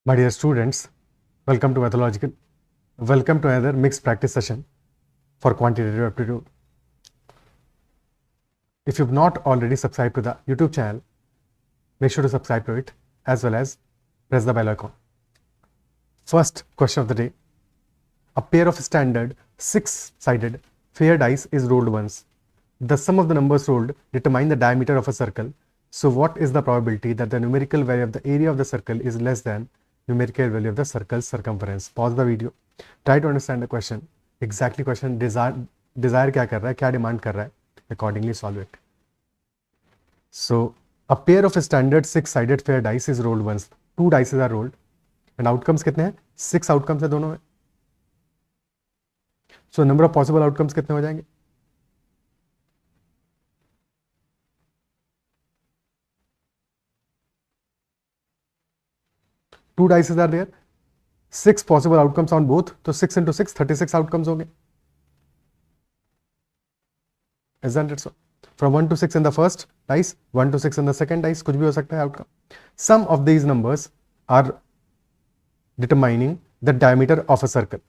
My dear students, welcome to Mathological. Welcome to another mixed practice session for quantitative aptitude. If you've not already subscribed to the YouTube channel, make sure to subscribe to it as well as press the bell icon. First question of the day. A pair of standard 6-sided fair dice is rolled once. The sum of the numbers rolled determine the diameter of a circle. So what is the probability that the numerical value of the area of the circle is less than numerical value of the circle's circumference? Pause the video. Try to understand the question. Exactly question desire क्या कर रहा है, क्या demand कर रहा है, accordingly solve it. So a pair of standard 6-sided fair dice is rolled once. 2 dice are rolled and outcomes कितने हैं? 6 outcomes है दोनों में. So number of possible outcomes कितने हो जाएंगे? Two dice are there, 6 possible outcomes on both, तो 6 into 6 36 outcomes होंगे. Isn't it so? From 1 to 6 in the first dice, 1 to 6 in the second dice, कुछ भी हो सकता है outcome. Some of these numbers are determining the diameter of a circle.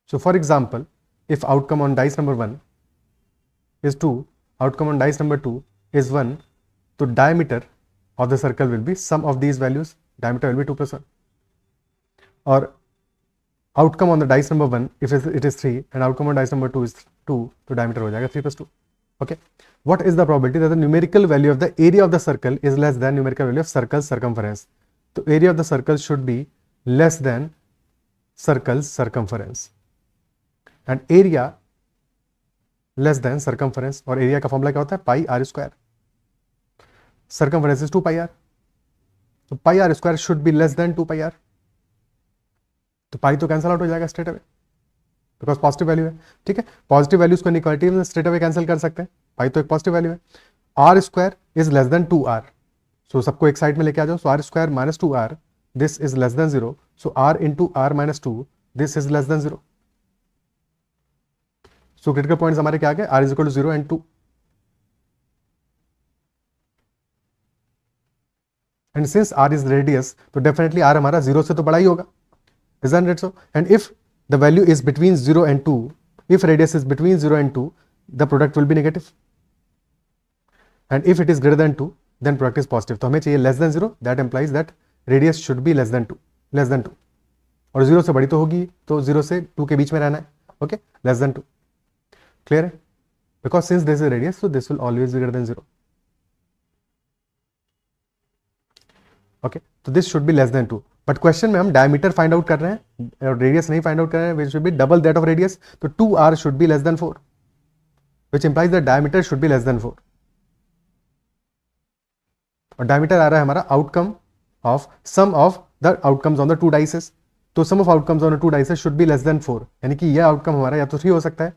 So for example, if outcome on dice number 1 is 2, outcome on dice number 2 is 1, तो diameter of the circle will be sum of these values, diameter will be 2 plus 1. Or outcome on the dice number 1, if it is 3 and outcome on dice number 2 is 2, तो diameter हो जाएगा 3 plus 2. Okay. What is the probability that the numerical value of the area of the circle is less than numerical value of circle's circumference? So area of the circle should be less than circle's circumference. And area less than circumference, और area का formula क्या होता है? पाई are square. Circumference is 2 pi r. So pi r square should be less than 2 pi r. तो पाई तो cancel out हो जाएगा straight away, because positive value है. ठीक है, पॉजिटिव वैल्यूज को इक्वालिटी में स्ट्रेट अवे कैंसिल कर सकते हैं. पाई तो एक पॉजिटिव वैल्यू है. R square is less than 2r. So सबको एक साइड में लेके आ जाओ. So r square minus 2r, this is less than 0. So r into r minus 2, this is less than 0. So critical points हमारे क्या आ गए? r is equal to 0 and 2. And since r is radius, तो definitely r हमारा 0 से तो बड़ा ही होगा. Isn't it so? And if the value is between 0 and 2, if radius is between 0 and 2, the product will be negative. And if it is greater than 2, then product is positive. तो हमें चाहिए less than 0. That implies that radius should be less than 2. Less than 2. और 0 से बड़ी तो होगी, तो 0 से 2 के बीच में रहना है. Okay? Less than 2. Clear है? Because since this is radius, so this will always be greater than 0. Okay, तो this should be less then 2. But question में हम डायमीटर फाइंड आउट कर रहे हैं और रेडियस नहीं फाइंड आउट कर रहे हैं, which should be double that of radius. तो 2r should be less than 4, which implies the diameter should be less than 4. और डायमीटर आ रहा है हमारा outcome of sum of the outcomes on the 2 dices. तो sum of outcomes on the 2 dices should be less than 4. यानी कि यह outcome हमारा या तो 3 हो सकता है,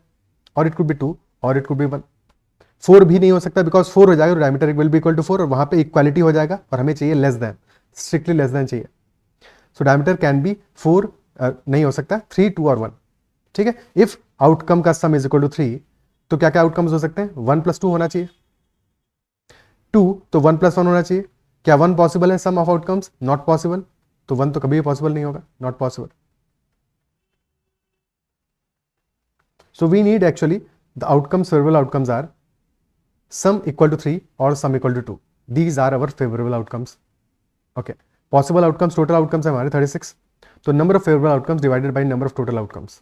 और इट कुड बी 2, और इट कुड बी 1. 4 भी नहीं हो सकता, बिकॉज 4 हो जाएगा और diameter will be equal to 4, और वहां पे इक्वालिटी हो जाएगा, और हमें चाहिए less than, strictly less than चाहिए. सो डायमीटर कैन बी 4, नहीं हो सकता 3, 2 और 1. ठीक है. इफ आउटकम का सम इज इक्वल टू 3, तो क्या क्या आउटकम्स हो सकते हैं? 1 + 2 होना चाहिए. 2 तो 1 + 1 होना चाहिए. क्या 1 पॉसिबल है sum of outcomes? Not possible. तो 1 तो कभी पॉसिबल नहीं होगा, not possible. So we need actually the outcomes, favourable outcomes are sum equal to 3 or sum equal to 2. These are our favorable outcomes. Okay. Possible outcomes, total outcomes है हमारे 36. तो number of favorable outcomes divided by number of total outcomes.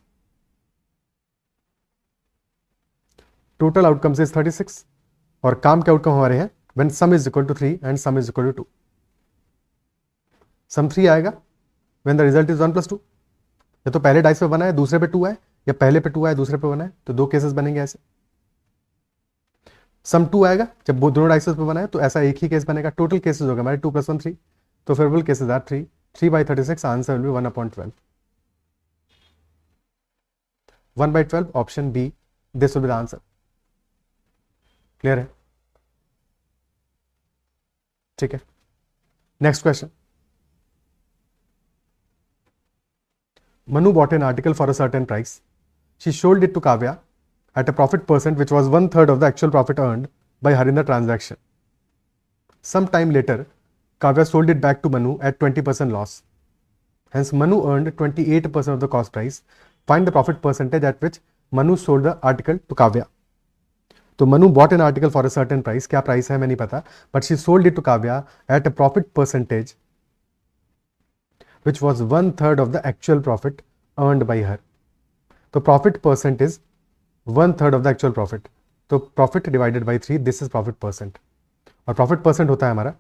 Total outcomes is 36. और काम के outcome हमारे हैं when sum is equal to 3 and sum is equal to 2. Sum 3 आएगा when the result is 1 + 2. या तो पहले डाइस पे बना है, दूसरे पे 2 आए, या पहले पे 2 आए, दूसरे पे बना है, तो 2 केसेस बनेंगे ऐसे. सम 2 आएगा जब वो दोनों डाइसेस पे बना है, तो ऐसा एक ही केस बनेगा. टोटल केसेस होगा हमारे 2 + 1 3. तो favourable cases are 3. 3/36. Answer will be 1/12. 1/12 option B, this will be the answer. Clear है? ठीक है. Next question. Manu bought an article for a certain price. She sold it to Kavya at a profit percent which was 1/3 of the actual profit earned by her in the transaction. Some time later, Kavya sold it back to Manu at 20% loss. Hence, Manu earned 28% of the cost price. Find the profit percentage at which Manu sold the article to Kavya. तो Manu bought an article for a certain price. क्या price है मैं नहीं पता, but she sold it to Kavya at a profit percentage which was 1/3 of the actual profit earned by her. तो profit percent is 1/3 of the actual profit. तो profit divided by 3, this is profit percent. और profit percent होता है हमारा,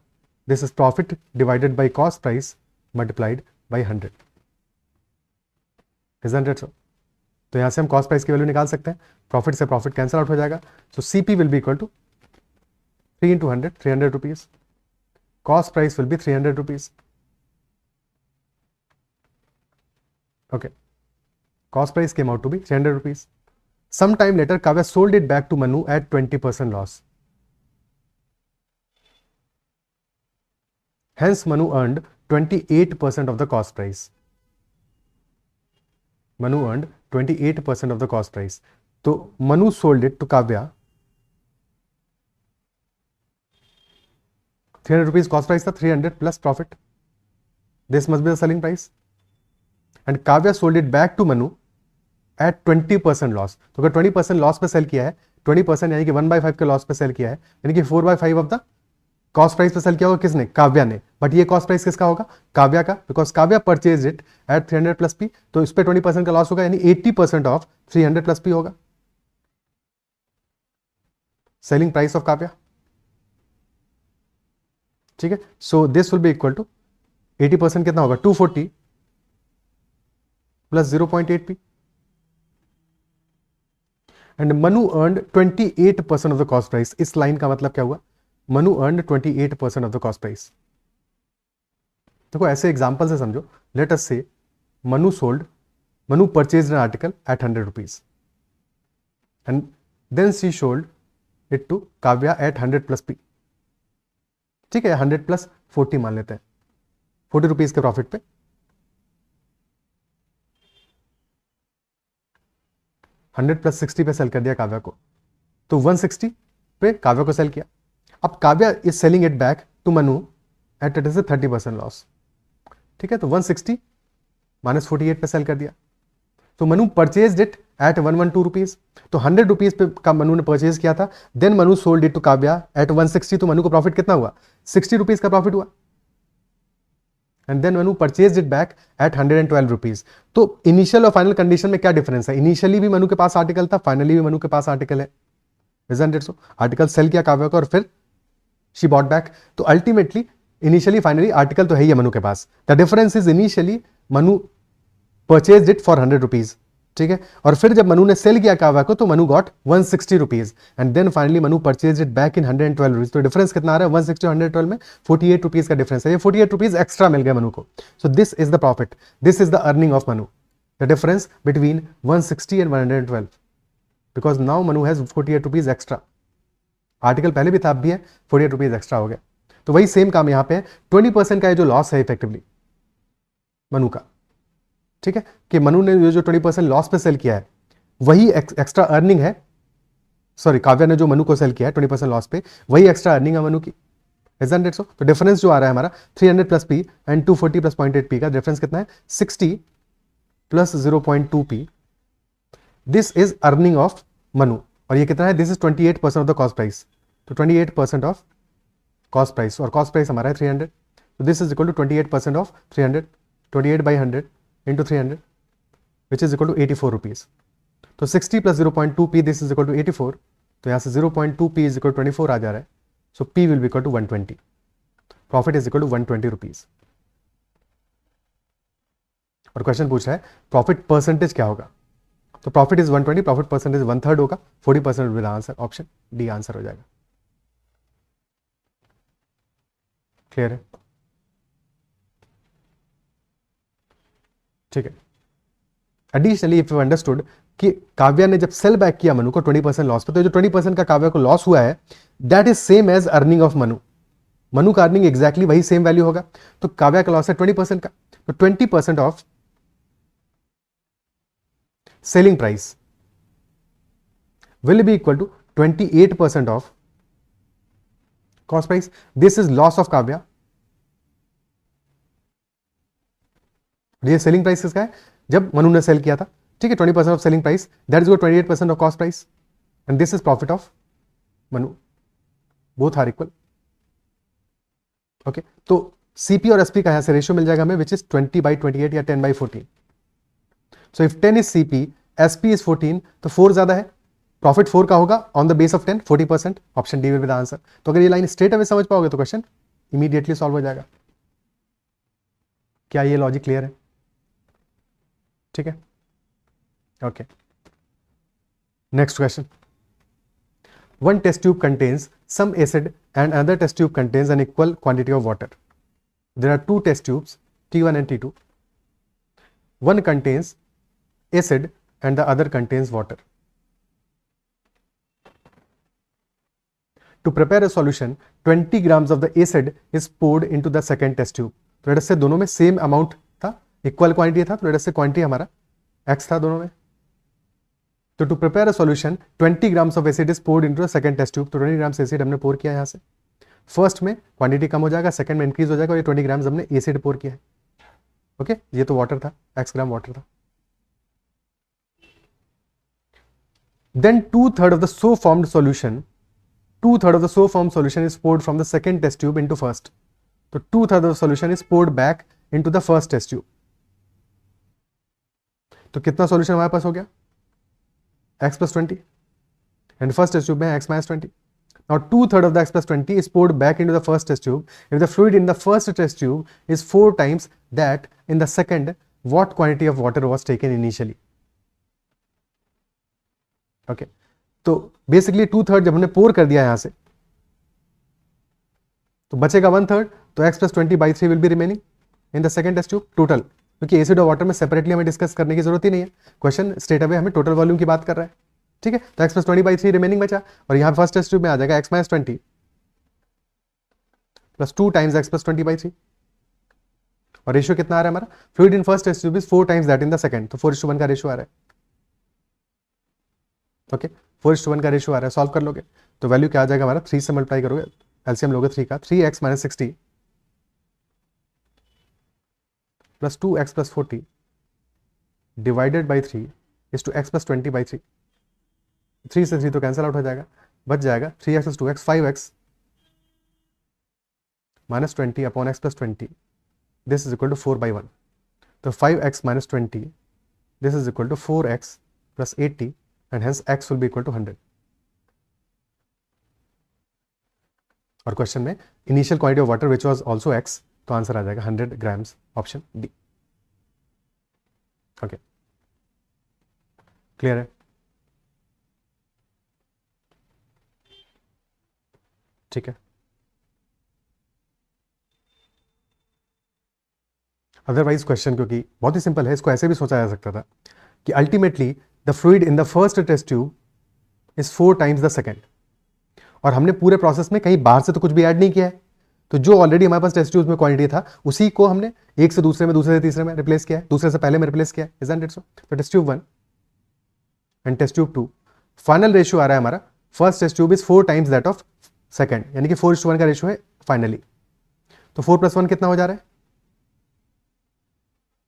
this is profit divided by cost price multiplied by 100. Isn't it so? तो यहाँ से हम cost price की वैल्यू निकाल सकते हैं. प्रॉफिट से प्रॉफिट कैंसिल आउट हो जाएगा. So CP will be equal to 3 into 100, 300 rupees. Cost price will be 300 rupees. Okay. Cost price came out to be 300 rupees. Some time later, Kavya sold it back to Manu at 20% loss. Hence, Manu earned 28% of the cost price. Manu earned 28% of the cost price. So, Manu sold it to Kavya. 300 rupees cost price था, 300 plus profit. This must be the selling price. And Kavya sold it back to Manu at 20% loss. तो अगर 20% loss पे cell किया है, 20% यानी कि 1/5 के loss पे सेल किया है, यानी कि 4/5 ऑफ द कॉस्ट प्राइस पे सेल किया होगा किसने? काव्या ने. बट ये कॉस्ट प्राइस किसका होगा? काव्या का, because Kavya purchase it at 300 plus p. तो इस पे 20% का लॉस होगा, यानी 80% ऑफ 300 प्लस पी होगा सेलिंग प्राइस ऑफ काव्या. ठीक है. So this will be equal to 80% कितना होगा? 240 plus 0.8 p. And Manu earned 28% of the cost price. इस लाइन का मतलब क्या हुआ? Manu earned 28% of the cost price. देखो ऐसे एग्जांपल से समझो. Let us say Manu purchased an article at 100 rupees and then she sold it to Kavya at 100 plus p. ठीक है, 100 प्लस 40 मान लेते हैं, 40 रुपीज के प्रॉफिट पे. 100 प्लस 60 पे सेल कर दिया काव्या को, तो 160 पे काव्या को सेल किया. अब Kavya is selling it back to Manu at it is 30% loss. ठीक है, तो 160 माइनस 48 पे सेल कर दिया. तो Manu purchase it eight 112 rupees. तो 100 रुपीज पे का मनु ने परचेज किया था. Then Manu sold it to Kavya at 160. तो मनु को प्रॉफिट कितना हुआ? 60 रुपीज का प्रॉफिट हुआ. And then Manu purchase it back at 112 rupees. तो इनिशियल और फाइनल कंडीशन में क्या डिफरेंस है? इनिशियली भी मनु के पास आर्टिकल था, फाइनली भी मनु के पास आर्टिकल है. Isn't it so? Article cell किया काव्या को और फिर शी बॉट बैक. तो अल्टीमेटली इनिशियली फाइनली आर्टिकल तो है ही है मनु के पास. The difference is initially Manu purchase it for 100 rupees. ठीक है, और फिर जब मनु ने सेल किया काव्या को तो Manu got 160 rupees and then finally Manu purchase it back in 112 rupees. तो डिफरेंस कितना आ रहा है? 160 और 112 में 48 रुपीज का डिफरेंस है. ये 48 रुपीज एक्स्ट्रा मिल गया मनु को. सो this is the profit, this is the earning of Manu, the difference between 160 and 112. Because now Manu has 48 rupees extra. Article पहले भी था, अब भी है, 48 रुपीज एक्स्ट्रा हो गया. तो वही सेम काम यहां पे है. 20% का जो लॉस है इफेक्टिवली मनु का, ठीक है, कि मनु ने जो 20% लॉस पे सेल किया है वही एक्स्ट्रा अर्निंग है. सॉरी, काव्या ने जो मनु को सेल किया है 20% लॉस पे, वही एक्स्ट्रा अर्निंग है मनु की. Isn't it so? तो डिफरेंस जो आ रहा है हमारा 300 plus p and 240 plus 0.8 p का डिफरेंस कितना है? 60 plus 0.2 p. This is earning of Manu. और ये कितना है? This is 28% of the cost price. तो 28% ऑफ कॉस्ट प्राइस, और कॉस्ट प्राइस हमारा है 300. तो this is equal to 28% of 300. 28 by 100 into 300 which is equal to 84 rupees. तो 60 plus 0.2 p, this is equal to 84. तो यहाँ से 0.2 पी इज इक्वल टू 24 आ जा रहा है. So P will be equal to 120. Profit is equal to 120 rupees. और question पूछ रहा है प्रॉफिट परसेंटेज क्या होगा? तो प्रॉफिट इज 120, प्रॉफिट परसेंटेज 1/3 होगा. 40% will answer. Option d answer हो जाएगा. क्लियर है? ठीक है. एडिशनली इफ यू अंडरस्टूड कि काव्या ने जब सेल बैक किया मनु को 20% लॉस पे, तो जो 20% का काव्या को लॉस हुआ है that is same as earning of Manu. Manu का अर्निंग एग्जैक्टली वही सेम वैल्यू होगा. तो काव्या का लॉस है 20% का. तो 20% of selling price will be equal to 28% of cost price. This is loss of Kavya ये सेलिंग प्राइस किसका है, जब मनु ने सेल किया था, ठीक है, 20% of selling price, that is 28% of cost price, and this is profit of Manu, both are equal. Okay, तो सीपी और एसपी का यहां से रेशियो मिल जाएगा हमें, विच इज 20/28 या 10/14। So if 10 is CP, SP is 14, तो 4 ज्यादा है, प्रॉफिट 4 का होगा on the base of 10, 40%, option D will be the answer. तो अगर ये लाइन स्ट्रेट अवे समझ पाओगे तो क्वेश्चन इमीडिएटली सॉल्व हो जाएगा। क्या ये लॉजिक क्लियर है? ठीक है, okay. Next question, one test tube contains some acid and another test tube contains an equal quantity of water. There are two test tubes, T1 and T2. One contains acid and the other contains water. To prepare a solution, 20 grams of the acid is poured into the second test tube. तो let's say दोनों में same amount था, equal quantity था, तो let's say quantity हमारा x था दोनों में। तो to prepare a solution 20 grams of acid is poured into the second test tube. तो 20 ग्राम्स एसिड हमने पोर किया यहाँ से, फर्स्ट में क्वांटिटी कम हो जाएगा, सेकंड में इंक्रीज हो जाएगा, और ये 20 ग्राम्स हमने एसिड पोर किया है। ओके, ये तो वाटर था, x ग्राम वाटर था। Then 2/3 of the so formed solution, 2/3 of the so formed solution is poured from the second test tube into first. तो 2/3 of the solution is poured back into the first test tube. तो कितना solution हमारे पास हो गया, x plus 20, and first test tube में x minus 20. Now 2/3 of the x plus 20 is poured back into the first test tube. If the fluid in the first test tube is 4 times that in the second, what quantity of water was taken initially? Okay, तो basically 2/3 जब हमने पोर कर दिया यहां से, तो बचेगा 1/3, तो x plus 20/3 will be remaining in the second test tube total, क्योंकि एसिड और वाटर में सेपरेटली हमें डिस्कस करने की जरूरत ही नहीं है, क्वेश्चन स्ट्रेट अवे हमें टोटल वॉल्यूम की बात कर रहा है। ठीक है, तो x plus 20/3 रिमेनिंग बचा, और यहाँ फर्स्ट टेस्ट ट्यूब में आ जाएगा x minus 20 plus 2 times x plus 20/3, और रेशियो कितना आ रहा है हमारा, fluid in first test tube is 4 times that in the second, तो 4:1 का रेशियो आ रहा है। ओके, 4:1 का रेशियो आ रहा है, सॉल्व कर लोगे तो वैल्यू क्या आ जाएगा हमारा, 3 से मल्टीप्लाई करोगे, एलसीएम लोगे 3 का, 3x minus 60 plus 2x plus 40 divided by 3 is to x plus 20/3। 3 से 3 तो कैंसिल आउट हो जाएगा, बच जाएगा 3x plus 2x 5x minus 20 upon x plus 20, this is equal to 4/1। तो 5x minus 20 this is equal to 4x plus 80 and hence x will be equal to 100। और question में initial quantity of water which was also x, तो answer आ जाएगा 100 grams, option D. Okay, clear है? ठीक है, otherwise question क्योंकि बहुत ही सिंपल है, इसको ऐसे भी सोचा जा सकता था कि ultimately the fluid in the first test tube is 4 times the second, और हमने पूरे प्रोसेस में कहीं बाहर से तो कुछ भी ऐड नहीं किया है, तो जो ऑलरेडी हमारे पास टेस्ट ट्यूब में क्वांटिटी था उसी को हमने एक से दूसरे में, दूसरे से तीसरे में रिप्लेस किया है, दूसरे से पहले में रिप्लेस किया है, इजंट इट सो? तो test tube 1 and test tube 2, final ratio आ रहा है हमारा, first test tube is 4 times that of second, यानी कि 4:1 का रेशियो है फाइनली। तो 4 + 1 कितना हो जा रहा है,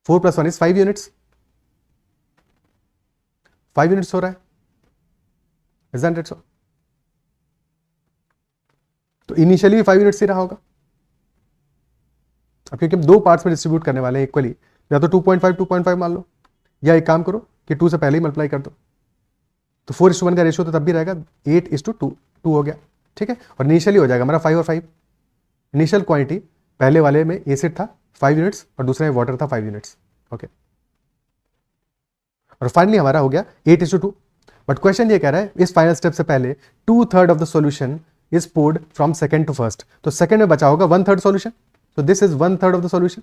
4 + 1 इज 5 यूनिट्स, 5 यूनिट्स हो रहा है, इजंट इट सो? तो इनिशियली भी 5 यूनिट्स ही रहा होगा। अब क्योंकि हम 2 पार्ट्स में डिस्ट्रीब्यूट करने वाले हैं इक्वली, या तो 2.5 मान लो, या एक काम करो कि 2 से पहले ही मल्टीप्लाई कर दो, तो 4:1 का रेशियो तो तब भी रहेगा, 8:2 हो गया। ठीक है, और इनिशियली हो जाएगा हमारा 5 और 5, इनिशियल क्वांटिटी पहले वाले में एसिड था 5 यूनिट्स और दूसरे में वाटर था 5 यूनिट्स। ओके, और फाइनली हमारा हो गया 8:2। बट क्वेश्चन ये कह रहा है इस फाइनल स्टेप से पहले 2/3 of the solution is poured from second to first, तो सेकंड में बचा होगा 1/3 सॉल्यूशन, तो this is 1/3 of the solution.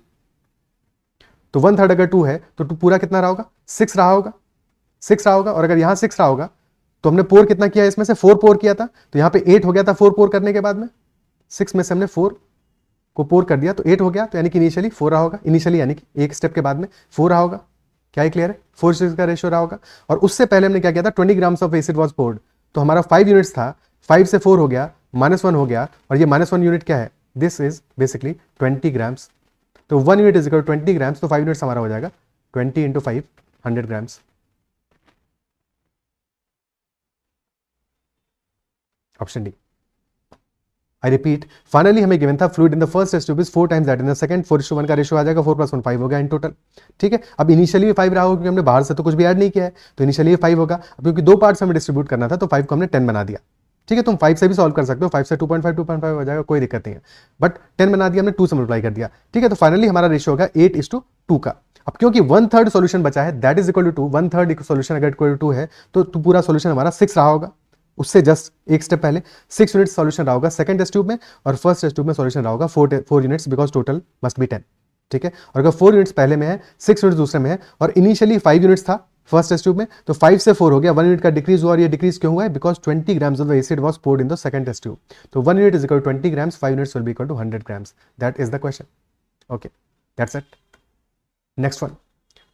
तो 1/3 अगर 2 है तो 2 पूरा कितना रहा होगा, 6 रहा होगा, 6 रहा होगा, और अगर यहां 6 रहा होगा तो हमने पोर कितना किया, इसमें से 4 पोर किया था, तो यहां पे 8 हो गया था 4 पोर करने के बाद में, 6 में से हमने 4 को पोर कर दिया तो 8 हो गया, तो यानी कि इनिशियली 4 रहा होगा, इनिशियली यानी कि एक स्टेप के बाद में 4 रहा होगा। क्या ये क्लियर है? 4:6 का रेशियो रहा होगा। और उससे पहले हमने क्या किया था, 20 grams of acid was poured, तो हमारा 5 यूनिट्स था, 5 से 4 हो गया, -1 हो गया, और ये -1 यूनिट क्या है, दिस इज बेसिकली 20 ग्राम्स तो 1 unit is equal to 20 grams, तो 5 यूनिट्स हमारा हो जाएगा 20 into 5 100 grams. Option D. I repeat, finally हमें गिवन था fluid in the first test tube is 4 times that in the second, 4:1 का रेशियो आ जाएगा, 4 + 1 5 हो गया इन टोटल। ठीक है, अब इनिशियली भी 5 रहा होगा क्योंकि हमने बाहर से तो कुछ भी ऐड नहीं किया है, तो इनिशियली 5 होगा। अब क्योंकि दो पार्ट्स हमें डिस्ट्रीब्यूट करना था तो 5 को हमने 10 बना दिया। ठीक है, तुम 5 से भी सॉल्व कर सकते हो, 5 से 2.5 हो जाएगा, कोई दिक्कत नहीं है, बट 10 बना दिया हमने, 2 से मल्टीप्लाई कर दिया। ठीक है, तो फाइनली हमारा रेशियो होगा 8:2 का। अब क्योंकि 1/3 सॉल्यूशन बचा है, that is equal to 2, 1/3 solution अगर इक्वल टू 2 है तो पूरा सॉल्यूशन हमारा 6 रहा होगा। उससे जस्ट एक स्टेप पहले 6 यूनिट सॉल्यूशन रहा होगा सेकंड टेस्ट ट्यूब में, और फर्स्ट टेस्ट ट्यूब में सॉल्यूशन रहा होगा 4 units, because total must be 10। ठीक है, और अगर 4 यूनिट्स पहले में है, 6 यूनिट्स दूसरे में है, और इनिशियली 5 यूनिट्स था फर्स्ट टेस्ट ट्यूब में, तो 5 से 4 हो गया, 1 यूनिट का डिक्रीज हुआ, और ये डिक्रीज क्यों हुआ है? Because 20 grams of the acid was poured in the second test tube. तो 1 unit is equal to 20 grams, 5 units will be equal to 100 grams. That is the question. Okay, that's it. Next one,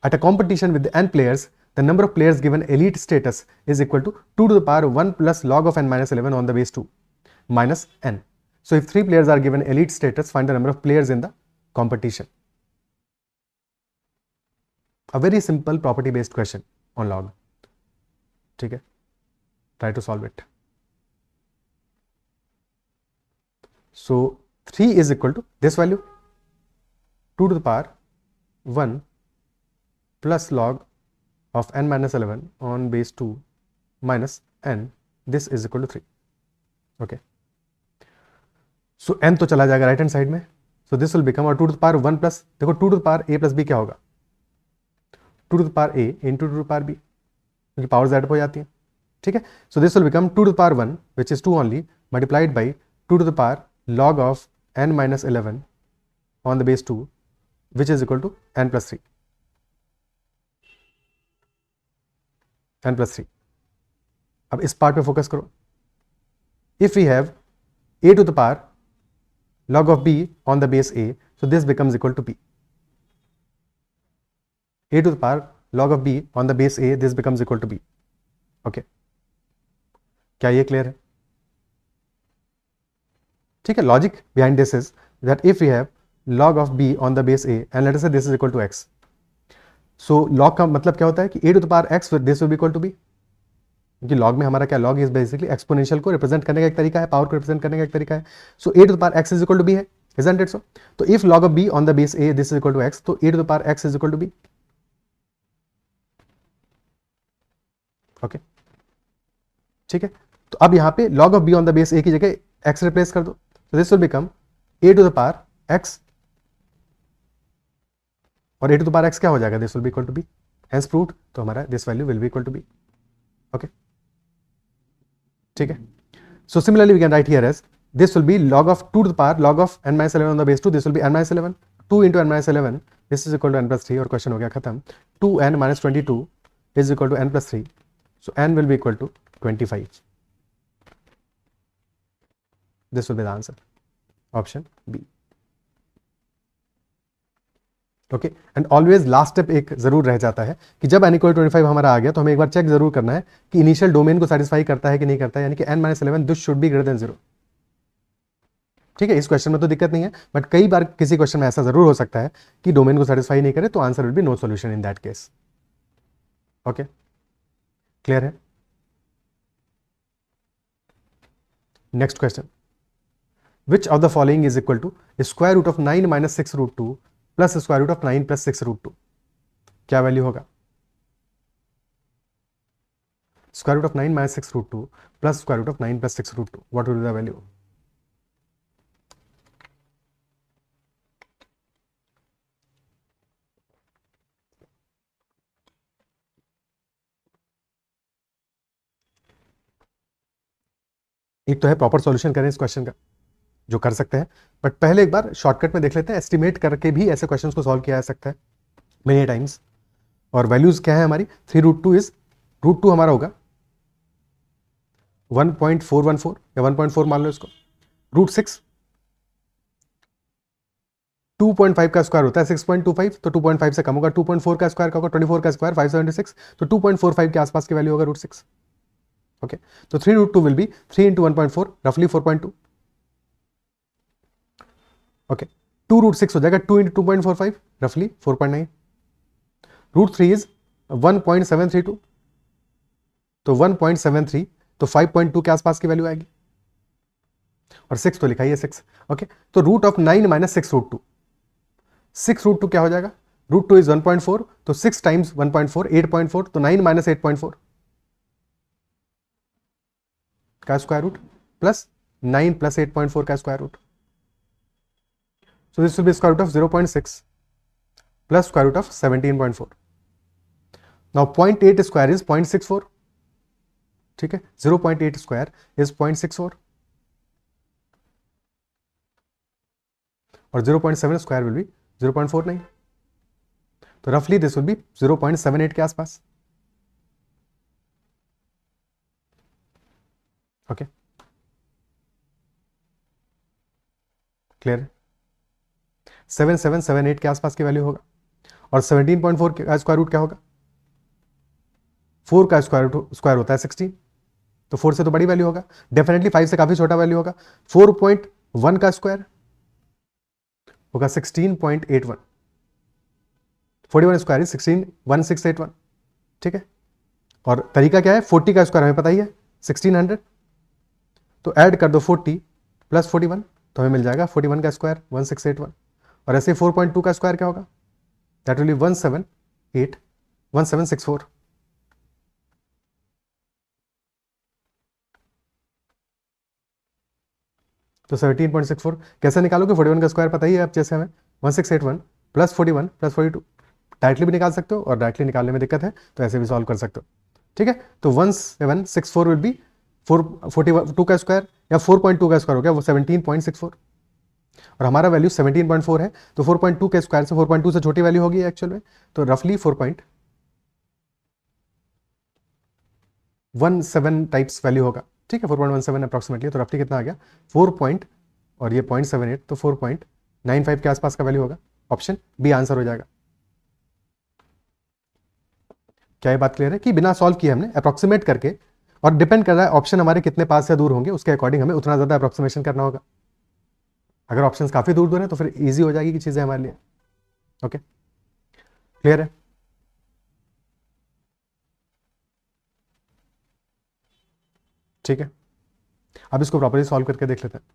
at a competition with n players, the number of players given elite status is equal to 2 to the power 1 plus log of n minus 11 on the base 2 minus n. So if 3 players are given elite status, find the number of players in the competition. A very simple property based question on log. ठीक है, try to solve it. So 3 is equal to this value, 2 to the power 1 plus log of n minus 11 on base 2 minus n, this is equal to 3. Okay, so n तो चला जाएगा right hand side में, so this will become, और 2 to the power 1 plus, देखो 2 to the power a plus b क्या होगा? 2 to the power a into 2 to the power b, क्योंकि power z हो जाती है। ठीक है, so this will become 2 to the power 1 which is 2 only multiplied by 2 to the power log of n minus 11 on the base 2 which is equal to n plus 3, n plus 3। अब इस part पे focus करो। If we have a to the power log of b on the base a, so this becomes equal to b, a to the power log of b on the base a, this becomes equal to b। okay, क्या ये clear है? ठीक है, logic behind this is that if we have log of b on the base a and let us say this is equal to x, so log का मतलब क्या होता है कि a to the power x this will be equal to b, क्योंकि log में हमारा क्या, log इज बेसिकली एक्सपोनेंशियल को रिप्रेजेंट करने का एक तरीका है, पावर को रिप्रेजेंट करने का एक तरीका है। सो a to the power x is equal to b है, isn't it so? तो if log of b on the base a this is equal to x, तो a to the power x is equal to b। Okay, ठीक है, तो अब यहाँ पे log of b on the base a की जगह x रिप्लेस कर दो, तो this will become a to the power x, और a to the power x क्या हो जाएगा? This will be equal to b, hence proved, तो हमारा this value will be equal to b। Okay, ठीक है, so similarly we can write here as this will be log of 2 to the power log of n minus 11 on the base 2, this will be n minus 11, 2 into n minus 11, this is equal to n plus 3, और question हो गया खत्म। 2n minus 22 is equal to n plus 3, so n will be equal to 25, this will be the answer, option B। Okay, and always last step एक जरूर रह जाता है कि जब n इक्वल 25 हमारा आ गया तो हमें एक बार चेक जरूर करना है कि इनिशियल डोमेन को सेटिस्फाई करता है कि नहीं करता है, यानी कि n minus 11 this should be greater than 0। ठीक है, इस क्वेश्चन में तो दिक्कत नहीं है, बट कई बार किसी क्वेश्चन में ऐसा जरूर हो सकता है कि डोमेन को सेटिस्फाई नहीं करे, तो answer will be no solution in that case. Okay, clear है? Next question, which of the following is equal to square root of 9 minus 6 root 2 plus square root of 9 plus 6 root 2, क्या value होगा? Square root of 9 minus 6 root 2 plus square root of 9 plus 6 root 2, what will be the value? एक तो है proper solution करें इस question का, जो कर सकते हैं, बट पहले एक बार शॉर्टकट में देख लेते हैं, एस्टिमेट करके भी ऐसे क्वेश्चंस को सॉल्व किया जा सकता है मेनी टाइम्स। और वैल्यूज क्या है हमारी? 3 रूट 2 इज, रूट 2 हमारा होगा 1.414 या 1.4 मान लो इसको, रूट 6 2.5 का स्क्वायर होता है 6.25, तो 2.5 से कम होगा, 2.4 का स्क्वायर का होगा 24 का स्क्वायर 576, तो 2.45 के आसपास की वैल्यू होगा रूट 6। ओके, तो 3 रूट 2 विल बी 3 इंटू 1.4 रफली 4.2। ओके, 2√6 हो जाएगा, 2 इंटू 2.45 रफली 4.9. √3 इज 1.732, तो 1.73, तो 5.2 के आसपास की वैल्यू आएगी. और 6 तो लिखा ही है 6. ओके, तो रूट ऑफ 9 माइनस 6√2, 6√2 क्या हो जाएगा? √2 इज 1.4, तो 6 टाइम्स 1.4 8.4, तो 9 माइनस 8.4 का स्क्वायर रूट प्लस 9 प्लस 8.4 का square root. So this will be square root of 0.6 plus square root of 17.4. Now 0.8 square is 0.64. ठीक है, 0.8 स्क्वायर इज 0.64 और 0.7 स्क्वायर विल बी 0.49. तो रफली दिस विल बी 0.78 के आसपास. Okay, clear? 7778 के आसपास की वैल्यू होगा. और 17.4 का स्क्वायर रूट क्या होगा? 4 का स्क्वायर होता है 16, तो 4 से तो बड़ी वैल्यू होगा. डेफिनेटली 5 से काफी छोटा वैल्यू होगा. 4.1 का स्क्वायर होगा 16.81. 41 स्क्वायर इज 161681. ठीक है, और तरीका क्या है? 40 का स्क्वायर हमें पता ही है 1600, तो ऐड कर दो 40 प्लस 41, तो हमें मिल जाएगा 41 का स्क्वायर 1681. और ऐसे 4.2 का स्क्वायर क्या होगा? That will B 1764. तो 17.64 कैसे निकालोगे? 41 का स्क्वायर पता ही है अब जैसे हमें, 1681 प्लस 41 प्लस 42. डायरेक्टली भी निकाल सकते हो और डायरेक्टली निकालने में दिक्कत है तो ऐसे भी सॉल्व कर सकते हो. ठीक है, तो 1764 विल बी 42 का स्क्वायर या 4.2 का स्क्वायर हो गया वो 17.64. और हमारा वैल्यू 17.4 है, तो 4.2 के स्क्वायर से 4.2 से छोटी वैल्यू होगी एक्चुअल में, तो रफली 4.17 टाइप्स वैल्यू होगा. ठीक है, 4.17 अप्रॉक्सीमेटली. तो रफली कितना आ गया? 4 और ये 0.78, तो 4.95 के आसपास का वैल्यू होगा. ऑप्शन बी आंसर हो जाएगा. क्या ये बात क्लियर है कि बिना सॉल्व किए हमने अप्रॉक्सीमेट करके, और डिपेंड कर रहा है ऑप्शन हमारे कितने पास से दूर होंगे उसके अकॉर्डिंग हमें उतना ज्यादा अप्रॉक्सीमेशन करना होगा. अगर ऑप्शंस काफी दूर दूर हैं तो फिर इजी हो जाएगी कि चीजें हमारे लिए. ओके, क्लियर है? ठीक है, अब इसको प्रॉपर्ली सॉल्व करके देख लेते हैं.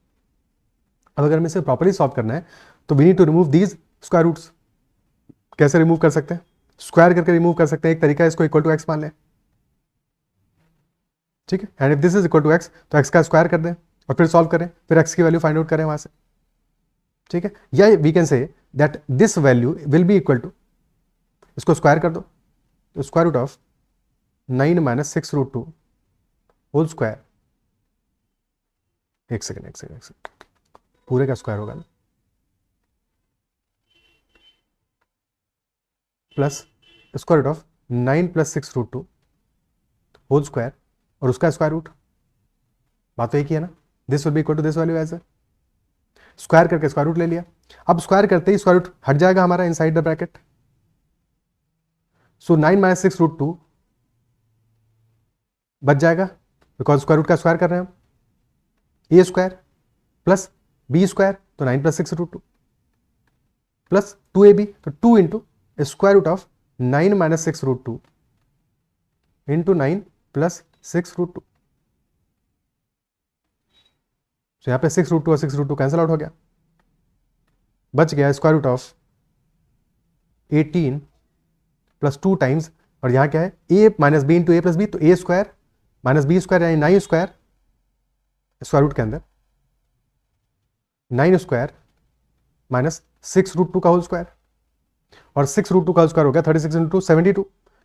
अब अगर हमें इसे प्रॉपर्ली सॉल्व करना है तो we need to remove these square roots. कैसे रिमूव कर सकते हैं? स्क्वायर करके रिमूव कर सकते हैं. एक तरीका है इसको इक्वल टू एक्स मान लें. ठीक है, and if this is equal to x तो एक्स का स्क्वायर कर दें और फिर सॉल्व करें, फिर एक्स की वैल्यू फाइंड आउट करें वहां से. ठीक है, या we can say that this value will be equal to, इसको स्क्वायर कर दो, तो square root of 9 minus 6√2 whole square. एक सेकेंड, पूरे का स्क्वायर होगा ना, plus square root of 9 plus 6√2 whole square और उसका स्क्वायर रूट. बात तो एक ही है ना. This will be equal to this value as a, square करके स्क्वायर रूट ले लिया. अब स्क्वायर करते ही स्क्वायर रूट हट जाएगा हमारा inside the bracket. So 9 minus 6√2 बच जाएगा बिकॉज स्क्वायर रूट का स्क्वायर कर रहे हैं हम. A square plus b square, तो 9 प्लस 6√2 प्लस 2ab, तो 2 into square root of 9 minus 6√2 into 9 plus 6√2. तो यहां पे 6√2 और 6√2 कैंसिल आउट हो गया. बच गया square root of 18 plus 2 times, और यहां क्या है? A minus b into a plus b, तो a square minus b square यानी 9 स्क्वायर स्क्वायर रूट के अंदर 9 स्क्वायर माइनस 6√2 का होल स्क्वायर, और 6√2 का होल स्क्वायर हो गया 36 into 72.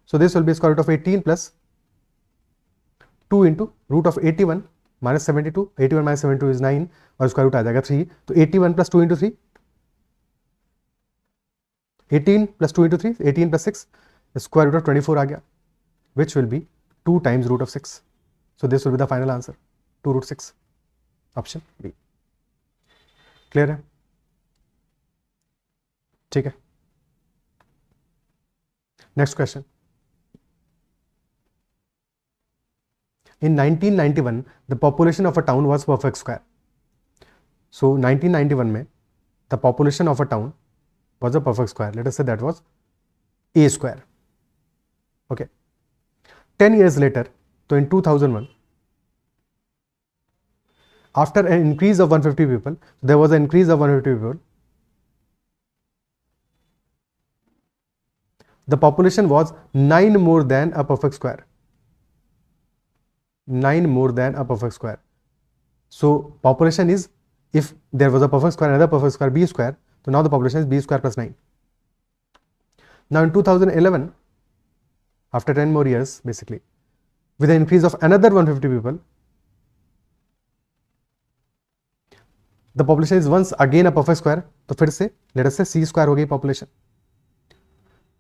So this will be square root of 18 plus 2 into root of 81 minus 72. 81 minus 72 is 9 और स्क्वायर रूट आ जाएगा 3. तो 81 plus 2 into 3, 18 plus 2 into 3, 18 plus 6, square root of 24 आ गया, which will be 2 times root of 6. So this will be the final answer 2√6. Option B. Clear है? ठीक है, next question. In 1991, the population of a town was perfect square. So 1991 में the population of a town was a perfect square. Let us say that was a square. Okay. 10 years later, so in 2001, after an increase of 150 people, there was an increase of 150 people. The population was 9 more than a perfect square. 9 more than a perfect square. So population is, if there was a perfect square, another perfect square, b square, so now the population is b square plus 9. Now in 2011, after 10 more years, basically, with an increase of another 150 people, the population is once again a perfect square. तो फिर से let us say c square हो गई population.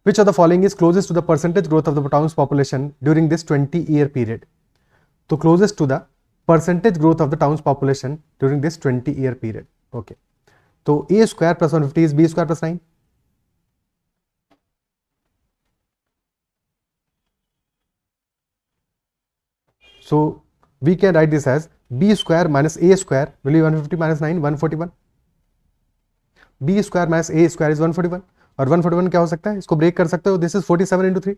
Which of the following is closest to the percentage growth of the town's population during this 20-year period? तो closest to the percentage growth of the town's population during this 20-year period. Okay. तो a square plus 150 is b square plus 9. So we can write this as b square minus a square will be 150 minus 9, 141. b square minus a square is 141. और 141 क्या हो सकता है, इसको break कर सकते हो, दिस इज 47 इंटू 3.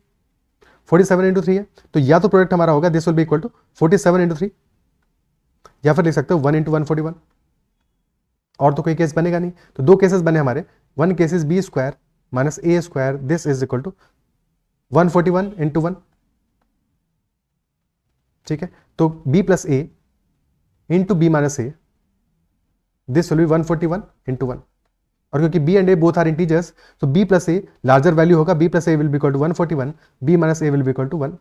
47 इंटू 3 है, तो या तो प्रोडक्ट हमारा होगा this will be equal to 47 into 3, या फिर लिख सकते हो 1 इंटू 141. और तो कोई केस बनेगा नहीं, तो दो केसेस बने हमारे. One case is b square minus a square, this is equal to 141 into 1. ठीक है, तो b plus a into b minus a, this will be 141 into 1. और क्योंकि b and a both are integers, तो b plus a larger value होगा, b plus a will be equal to 141, b minus a will be equal to 1.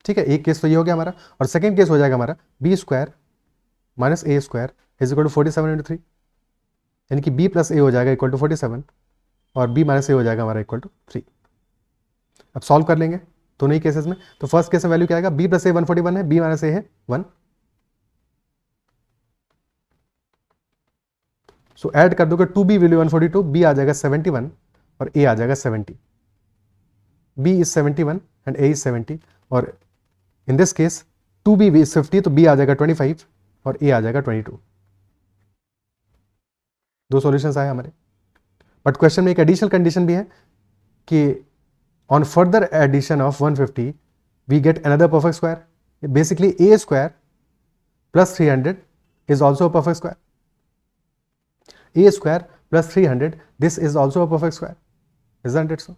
ठीक है, एक case तो ये हो गया हमारा. और सेकंड केस हो जाएगा हमारा b square minus a square is equal to 47 into 3, यानी कि b प्लस ए हो जाएगा इक्वल टू 47 और b माइनस ए हो जाएगा हमारा इक्वल टू 3. अब सॉल्व कर लेंगे दोनों ही केसेस में. तो फर्स्ट केस में वैल्यू क्या आएगा, b प्लस ए 141 है, b माइनस ए है 1. सो ऐड कर दोगे 2b वैल्यू 142, b आ जाएगा 71 और a आ जाएगा 70. b is 71 and a is 70. और इन दिस केस 2b इज 50, तो b आ जाएगा 25 और a आ जाएगा 22. दो सॉल्यूशंस आए हमारे. बट क्वेश्चन में एक एडिशनल कंडीशन भी है कि on further addition of 150 we get another perfect square. Basically a square plus 300 is also a perfect square. a square plus 300 this is also a perfect square, isn't it so?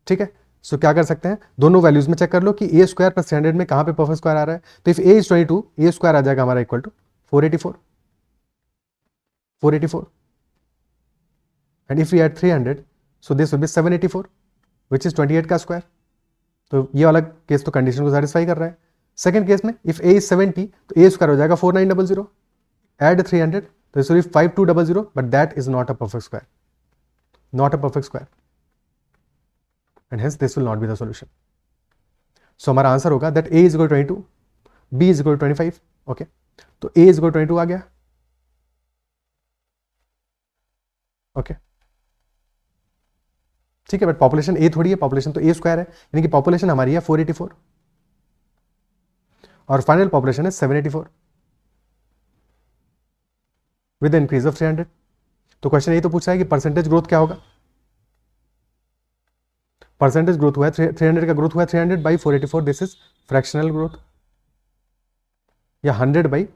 ठीक है, सो क्या कर सकते हैं, दोनों वैल्यूज में check कर लो कि a स्क्वायर प्लस 300 में कहां पे परफेक्ट स्क्वायर आ रहा है. तो if a is 22, a square आ जाएगा हमारा equal to 484 and if we add 300 so this will be 784 which is 28 का स्क्वायर. तो ये वाला केस तो कंडीशन को सेटिस्फाई कर रहा है. सेकंड केस में इफ a इज 70 तो a स्क्वायर हो जाएगा 4900, ऐड 300 तो this will be 5200, but that is not a perfect square. Not a perfect square. And hence this will not be the solution. So हमारा answer होगा that a is equal to 22, b is equal to 25. Okay. तो a is equal to 22 आ गया. Okay. ठीक है, but population a थोड़ी है, population तो a square है, यानी कि पॉपुलेशन हमारी है 484 और फाइनल पॉपुलेशन है 784 विद इंक्रीज ऑफ 300. तो क्वेश्चन ये तो पूछ रहा है कि परसेंटेज ग्रोथ क्या होगा. परसेंटेज ग्रोथ हुआ है 300 का ग्रोथ हुआ है 300 by 484, this is fractional growth, या 100 बाई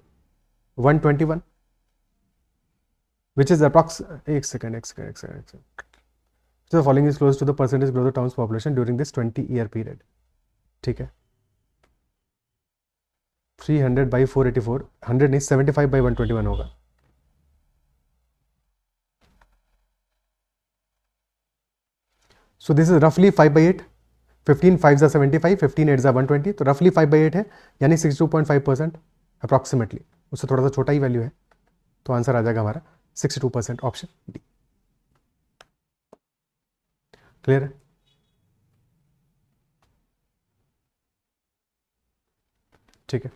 121 विच इज अप्रॉक्स. एक second. The following is close to the percentage growth of town's population during this 20-year period. ठीक है, 300 बाई 484, 100 नहीं 75 बाई 121 होगा. So this is roughly 5 by 8. 15 5s are 75, 15 8s are 120, तो roughly 5 by 8 है, यानी 62.5% approximately. उससे थोड़ा सा छोटा ही वैल्यू है, तो आंसर आ जाएगा हमारा 62%, ऑप्शन डी. क्लियर है? ठीक है,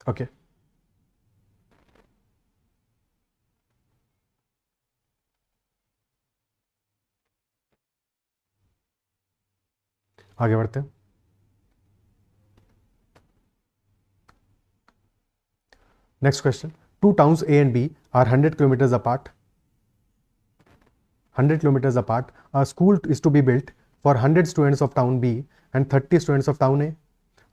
ओके. आगे बढ़ते हैं. Next question. Two towns A and B are 100 kilometers apart. 100 kilometers apart. A school is to be built for 100 students of town B and 30 students of town A.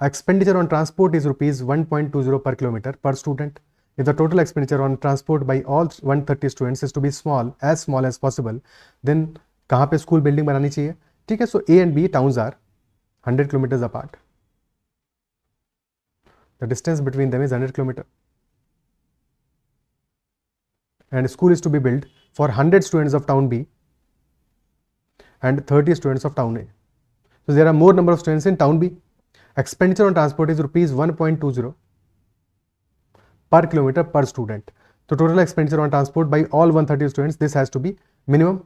Expenditure on transport is rupees 1.20 per kilometer per student. If the total expenditure on transport by all 130 students is to be small as possible, then कहाँ पे school building बनानी चाहिए? ठीक है, सो A and B towns are 100 kilometers apart. The distance between them is 100 kilometer. And school is to be built for 100 students of town B and 30 students of town A. So there are more number of students in town B. Expenditure on transport is rupees 1.20 per kilometer per student. So total expenditure on transport by all 130 students, this has to be minimum.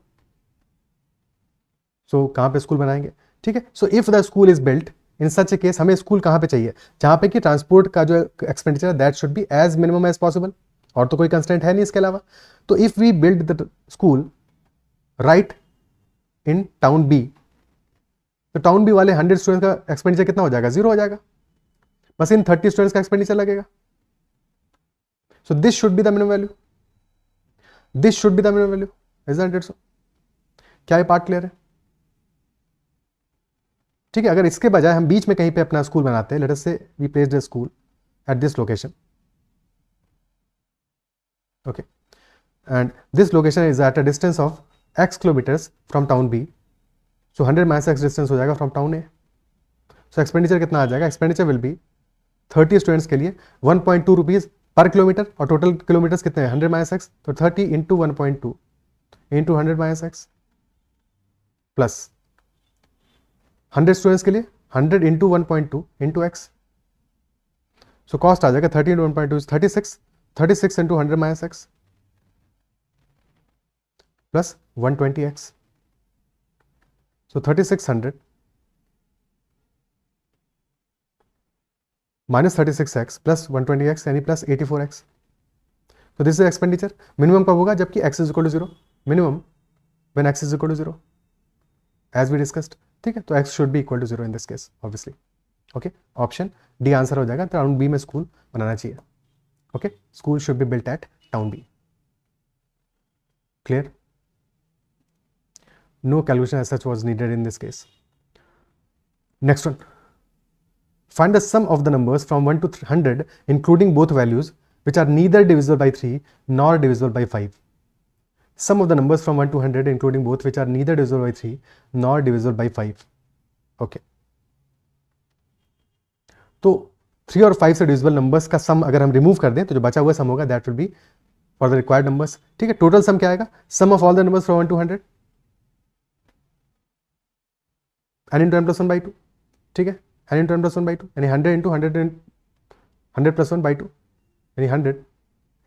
So कहाँ पे school बनाएंगे? ठीक है, so if the school is built in such a case, हमें school कहाँ पे चाहिए? जहाँ पे कि ट्रांसपोर्ट का जो expenditure that should be as minimum as possible, और तो कोई कंस्टेंट है नहीं इसके अलावा. तो if we build the school right in town b, तो टाउन बी वाले 100 स्टूडेंट्स का एक्सपेंडिचर कितना हो जाएगा? 0 हो जाएगा. बस इन 30 स्टूडेंट्स का एक्सपेंडिचर लगेगा. So this should be the minimum value. This should be the minimum value. Isn't it सो? क्या ये पार्ट क्लियर है? ठीक है, अगर इसके बजाय हम बीच में कहीं पे अपना स्कूल बनाते हैं, let us say we placed a school at this location, okay, and this location is at a distance of x kilometres from town b, so 100 miles x distance हो जाएगा from town a. So expenditure कितना आ जाएगा? Expenditure will be 30 students के लिए 1.2 rupees per kilometre, और total kilometres कितने हैं? 100 माइल्स x, तो 30 into 1.2 into 100 miles x plus 100 students के लिए 100 into 1.2 into x. So cost आ जाएगा 30 into 1.2 is 36, 36 into 100 minus x plus 120x. So 3600 minus 36x plus 120x यानी प्लस 84x. तो दिस इज एक्सपेंडिचर. मिनिमम कब होगा? जबकि x is equal to 0. Minimum when x is equal to 0 as we discussed. ठीक है, तो x should be equal to 0 in this case obviously. Okay, option d answer हो जाएगा. Town b में school बनाना चाहिए. Okay, school should be built at town b. Clear? No calculation as such was needed in this case. Next one. Find the sum of the numbers from 1 to 100 including both values which are neither divisible by 3 nor divisible by 5. Sum of the numbers from 1 to 100 including both which are neither divisible by 3 nor divisible by 5. Okay. तो 3 और 5 से divisible numbers का सम अगर हम remove कर दें तो जो बचा हुआ सम होगा that will be for the required numbers. ठीक है, टोटल सम क्या आएगा? Sum of all the numbers from 1 to 100 n into n plus 1 by 2. ठीक है, n into n plus 1 by 2 यानी 100 into 100 plus 1 by 2 यानी 100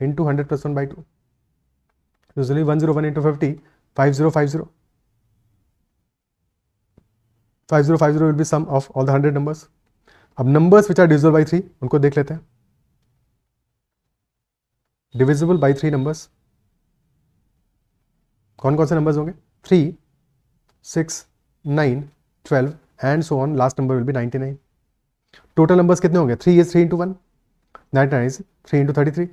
into 100 plus 1 by 2. Usually 101 into 50, 5050. 5050 will be sum of all the 100 numbers. अब numbers which are divisible by 3 उनको देख लेते हैं. Divisible by 3 numbers कौन कौन से numbers होंगे? 3, 6, 9, 12 and so on. Last number will be 99. Total numbers कितने होंगे? 3 is 3 into 1, 99 is 3 into 33.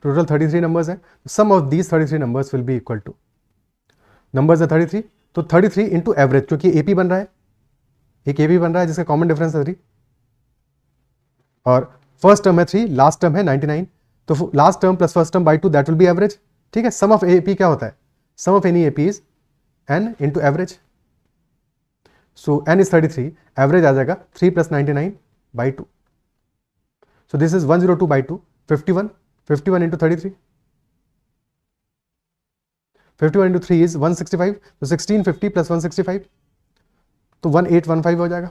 Total 33 numbers है. Sum of these 33 numbers will be equal to numbers है 33, तो 33 into average, क्योंकि AP बन रहा है, एक AP बन रहा है जिसका कॉमन डिफरेंस है 3 और फर्स्ट टर्म है 3, लास्ट टर्म है 99, तो last term plus first term by 2 that will be average. ठीक है, सम ऑफ AP क्या होता है? Sum of any AP is n into average. So n is 33, average आ जाएगा 3 plus 99 by 2. So this is 102 by 2, 51, 51 into 33. 51 into 3 is 165, so 1650 plus 165, तो 1815 हो जाएगा.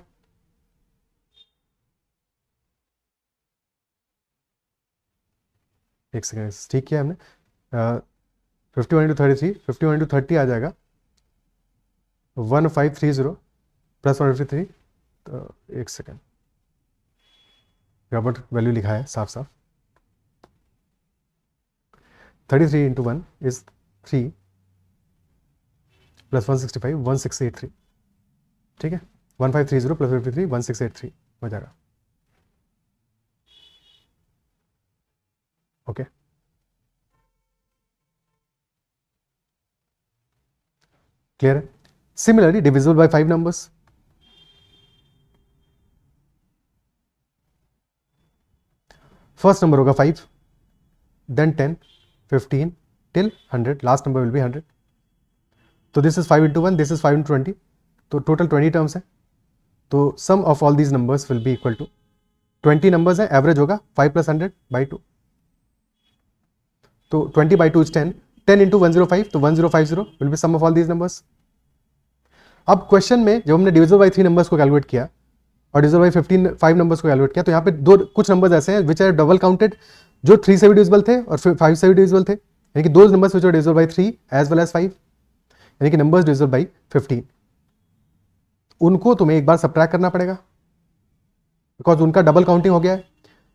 एक सेकेंड, ठीक किया हमने. 51 into 33, 51 into 30 आ जाएगा 1530 प्लस 153. तो एक सेकेंड, गड़बड़ वैल्यू लिखा है साफ साफ. 33 into 1 is 3 प्लस 165, 1683. ठीक है, 1530 प्लस 53, 1683 हो जाएगा. ओके, क्लियर है. Similarly divisible by 5 numbers. First number होगा 5, then 10, 15 till 100. Last number will be 100. तो this is 5 into 1, this is 5 into 20. तो टोटल 20 टर्म्स है. तो sum of all these numbers will be equal to 20 numbers है, average होगा 5 + 100 by 2. तो 20 by 2 is 10. 10 into 105, तो 1050 will be sum of all these numbers. अब question में जब हमने डिविजिबल बाय 3 नंबर्स को कैलकुलेट किया और डिविजिबल बाय 5 नंबर्स को कैलकुलेट किया, तो यहाँ पे कुछ नंबर्स ऐसे हैं विच आर डबल काउंटेड, जो 3 से भी डिविजिबल थे और 5 से भी डिविजिबल थे, यानी कि दो numbers which are divisible by 3 as well as 5, यानी कि नंबर्स डिविजिबल बाय 15. उनको तुम्हें एक बार सबट्रैक्ट करना पड़ेगा बिकॉज उनका डबल काउंटिंग हो गया है.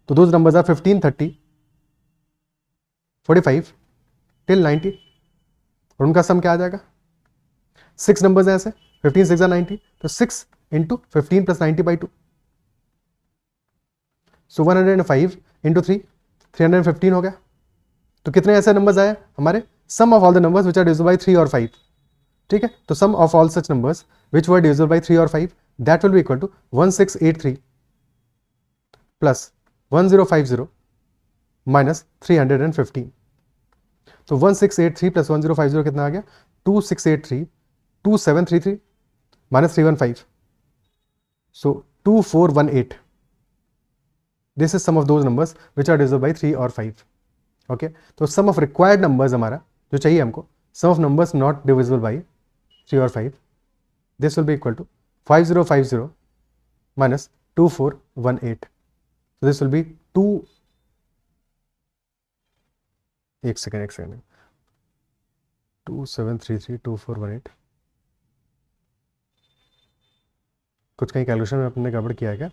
तो दोज नंबर्स आर 15, 30, 45 till 90 और उनका सम क्या आ जाएगा. 6 नंबर्स हैं ऐसे, 15 6 90, तो 6 into 15 + 90 by 2. सो 105 into 3, 315 हो गया. तो कितने ऐसे नंबर्स आए हमारे, sum of all the numbers which are divisible by 3 और 5. ठीक है, तो sum of all such numbers which were divisible by 3 और 5, that will be equal to 1683 plus 1050 minus 315. तो 1683 प्लस 1050 कितना आ गया, 2683, 2733 minus 315. So 2418. This is sum of those numbers which are divisible by 3 or 5. Okay, तो sum of required numbers हमारा जो चाहिए हमको, sum of numbers not divisible by 3 or 5, this will be equal to 5050 minus 2418. So this will be 2, एक second 2733 2418. कुछ कहीं calculation में अपने गड़बड़ किया है क्या.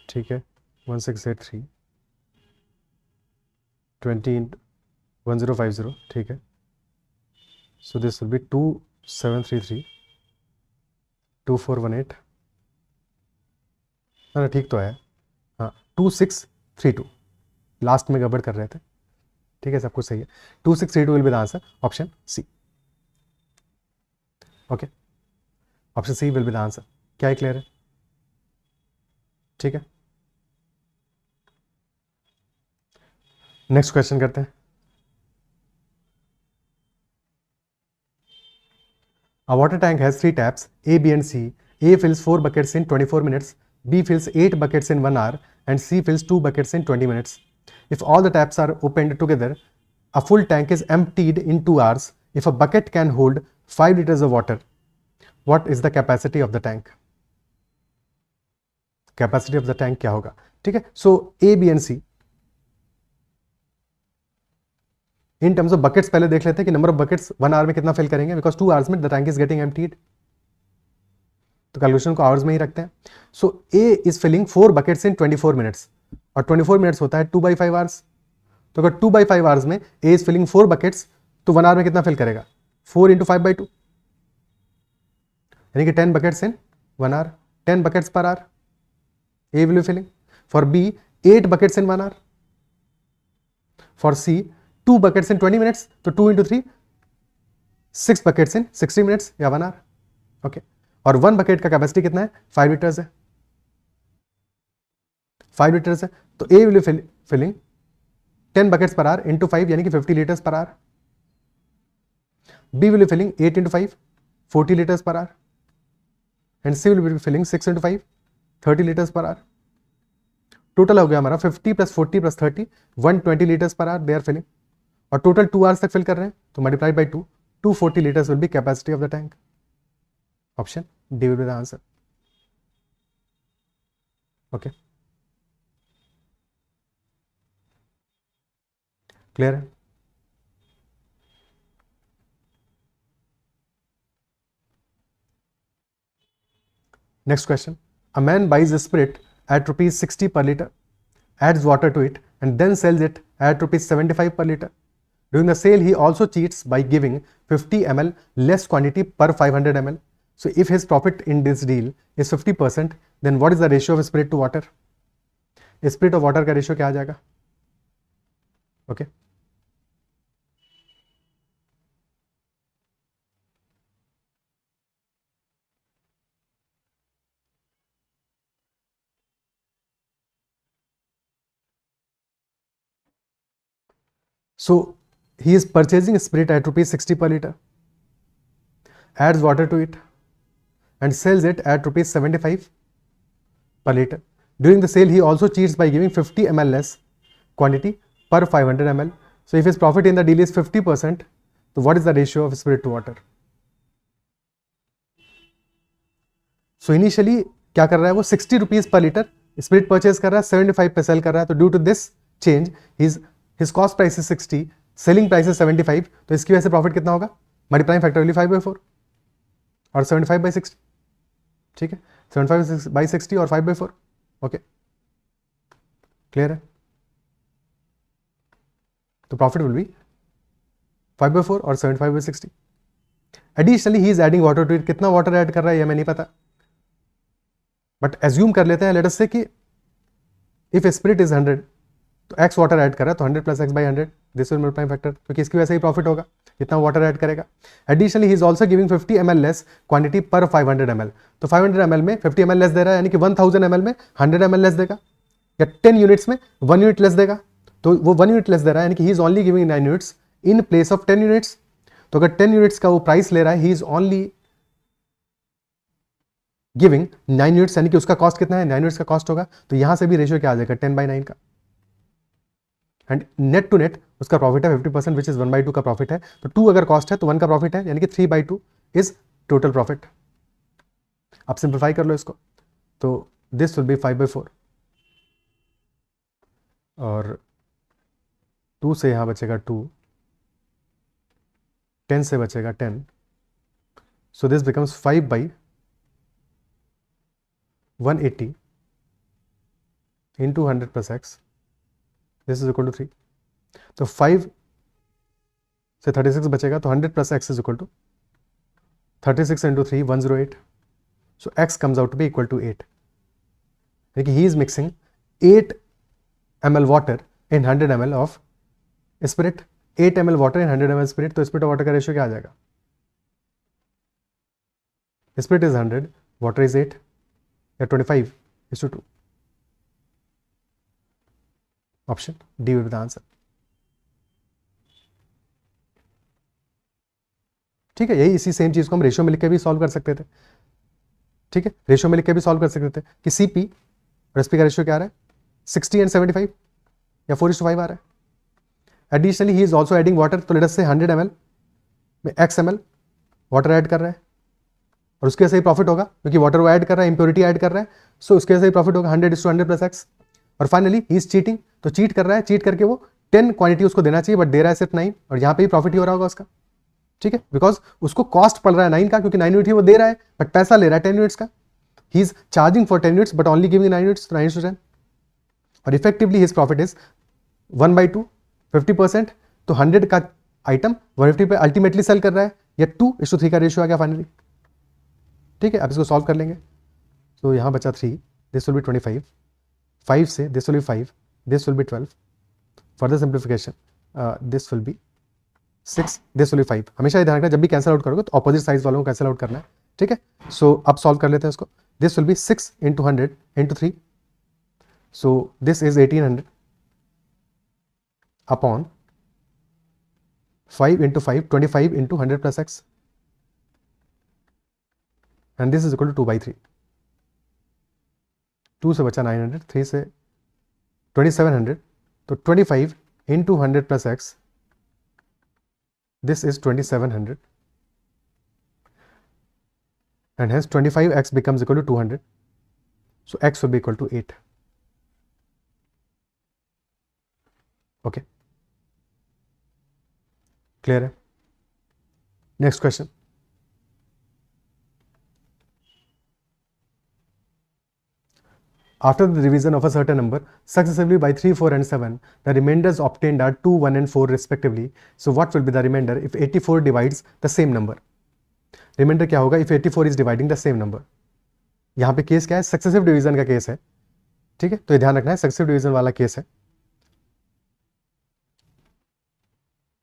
ठीक है, 1683 20 1050. ठीक है, सो दिस विल बी 2733 2418. ना ठीक तो है, हाँ 2632, लास्ट में गड़बड़ कर रहे थे. ठीक है, सब कुछ सही है. 2632 will be the answer, option c. Okay, option c will be the answer. क्या है, क्लियर है. ठीक है, नेक्स्ट क्वेश्चन करते हैं. A water tank has 3 taps A, B and C. A fills 4 buckets in 24 minutes, B fills 8 buckets in 1 hour and C fills 2 buckets in 20 minutes. If all the taps are opened together, a full tank is emptied in 2 hours. If a bucket can hold 5 liters of water, what is the capacity of the tank? Capacity of the tank क्या होगा. ठीक है, so A, B and C in terms of buckets पहले देख लेते हैं कि number of buckets 1 our में कितना फिल करेंगे, बिकॉज 2 आवर्स में the tank is getting emptied. तो कैलकुलेशन को आवर्स में ही रखते हैं. So A is filling 4 buckets in 24 minutes और 24 मिनट्स होता है 2/5 आवर्स. तो अगर 2/5 आवर्स में ए इज फिलिंग 4 बकेट्स, तो 1 आवर में कितना फिल करेगा, 4 into 5/2, यानी कि 10 buckets in 1 hour, 10 buckets per hour a will be filling. For b 8 buckets in 1 hour. For c 2 buckets in 20 minutes, तो 2 into 3 6 buckets in 60 minutes या 1 hour. Okay, और 1 bucket का कैपेसिटी कितना है, 5 लीटर्स है. 5 लीटर्स है, तो A will be filling 10 buckets per hour into 5, यानी कि 50 litres per hour. B will be filling 8 into 5, 40 litres per hour. And c will be filling 6 into 5, 30 litres per hour. Total हो गया हमारा 50 + 40 + 30, 120 litres per hour they are filling. और total 2 hours तक fill कर रहे हैं, तो multiplied by 2, 240 litres will be capacity of the tank. Option D will be the answer. Okay, clear है. Next question. A man buys a spirit at ₹60 per liter, adds water to it and then sells it at ₹75 per liter. During the sale, he also cheats by giving 50 ml less quantity per 500 ml. So if his profit in this deal is 50%, then what is the ratio of spirit to water? Spirit of water का ratio क्या आ जाएगा? Okay. So he is purchasing spirit at rupees 60 per liter, adds water to it, and sells it at rupees 75 per liter. During the sale, he also cheats by giving 50 ml less quantity per 500 ml. So if his profit in the deal is 50%, so what is the ratio of spirit to water? So initially क्या कर रहा है वो 60 rupees per litre spirit purchase कर रहा है, 75 पे cell कर रहा है. तो due to this change his cost price is 60, selling price is 75. तो इसकी वजह से प्रॉफिट कितना होगा? मल्टीप्लाइंग फैक्टर वैल्यू 5/4 और 75/60. ठीक है, 75/60 और 5/4. ओके, क्लियर है? तो प्रॉफिट विल बी 5/4 और 75/60. Additionally he is adding water to it. कितना वाटर ऐड कर रहा है ये हमें नहीं पता, बट एज्यूम कर लेते हैं, लेट अस से कि इफ स्पिरिट इज 100 तो x वाटर ऐड कर रहा है, तो 100 + x/100 this will multiplying factor, क्योंकि इसकी वजह से ही प्रॉफिट होगा जितना वाटर ऐड करेगा. Additionally he is also giving 50 ml less quantity पर 500 ml. तो 500 ml में 50 ml लेस दे रहा है, यानी कि 1000 ml में 100 ml लेस देगा, या 10 यूनिट्स में 1 यूनिट लेस देगा. तो वो 1 यूनिट लेस दे रहा है, यानी कि he is only giving 9 units in place of 10 units. तो अगर 10 यूनिट्स का वो प्राइस ले रहा है, he is only giving 9 units, यानी कि उसका कॉस्ट कितना है? 9 यूनिट्स का कॉस्ट होगा. तो यहां से भी रेशियो क्या आ जाएगा? 10/9 का. एंड नेट टू नेट उसका प्रॉफिट है 50%, विच इज 1/2 का प्रॉफिट है. तो 2 अगर कॉस्ट है तो 1 का प्रॉफिट है, यानी कि 3/2 इज टोटल प्रॉफिट. आप सिंप्लीफाई कर लो इसको, तो दिस विल बी 5/4 और 2 से यहां बचेगा 2, 10 से बचेगा 10. So this becomes 5/180 into 100 plus x. This is equal to 3. तो 5 से 36 बचेगा, तो 100 plus x is equal to 36 into 3, 108. So x comes out to be equal to 8. देखिए he is mixing 8 ml water in 100 ml of spirit. 8 ml water in 100 ml spirit. तो spirit और water का ratio क्या आ जाएगा? Spirit is 100, water is 8, या 25:2. Option D will be the answer. ठीक है, यही इसी सेम चीज को हम रेशियो में लिख के भी सॉल्व कर सकते थे. ठीक है, रेशियो में लिख के भी सॉल्व कर सकते थे कि CP और SP का रेशियो क्या आ रहा है? 60 and 75 या 4:5 आ रहा है. Additionally he is also adding water. तो लेट अस से 100 ml में x ml वाटर ऐड कर रहा है, और उसके वजह से ही प्रॉफिट होगा, क्योंकि वाटर वो ऐड कर रहा है, इंप्योरिटी ऐड कर रहा है. सो उसके वजह से ही प्रॉफिट होगा. 100:100 plus x. और फाइनली ही इज चीटिंग. तो चीट कर रहा है, चीट करके वो 10 क्वांटिटी उसको देना चाहिए, बट दे रहा है सिर्फ 9, और यहाँ पे ही प्रॉफिट ही हो रहा होगा उसका. ठीक है, बिकॉज उसको कॉस्ट पड़ रहा है 9 का, क्योंकि 9 यूनिट ही वो दे रहा है, बट पैसा ले रहा है 10 यूनिट्स का. He is charging for 10 units but only giving 9 units, 9/10. और इफेक्टिवली हिज प्रॉफिट इज 1/2, 50%. तो 100 का आइटम 150 पे अल्टीमेटली सेल कर रहा है, या 2:3 का रेशियो आ गया फाइनली. ठीक है, अब इसको सॉल्व कर लेंगे. तो यहाँ बचा 3, दिस विल बी 25, 5 से this will be 5, this will B 12. Further simplification this will B 6, this will be 5. हमेशा ये ध्यान रखना, जब भी कैंसिल आउट करोगे तो ऑपोजिट साइज वालों को कैंसिल आउट करना है. ठीक है, सो अब सॉल्व कर लेते हैं इसको. This will B 6 into 100 into 3. So this is 1800 upon 5 into 5, 25 into 100 plus x. And this is equal to 2/3. 2 से बचा 900, 3 से 2700. तो 25 into 100 plus x. This is 2700. And hence 25x becomes equal to 200. So x will be equal to 8. Okay. Clear है? Next question. After the division of a certain number successively by 3, 4 and 7, the remainders obtained are 2, 1 and 4 respectively. So what will be the remainder if 84 divides the same number? Remainder क्या होगा, if 84 is dividing the same number. यहाँ पे case क्या है, successive division का case है, ठीक है, तो ये ध्यान रखना है, सक्सेसिव डिवीजन वाला केस है।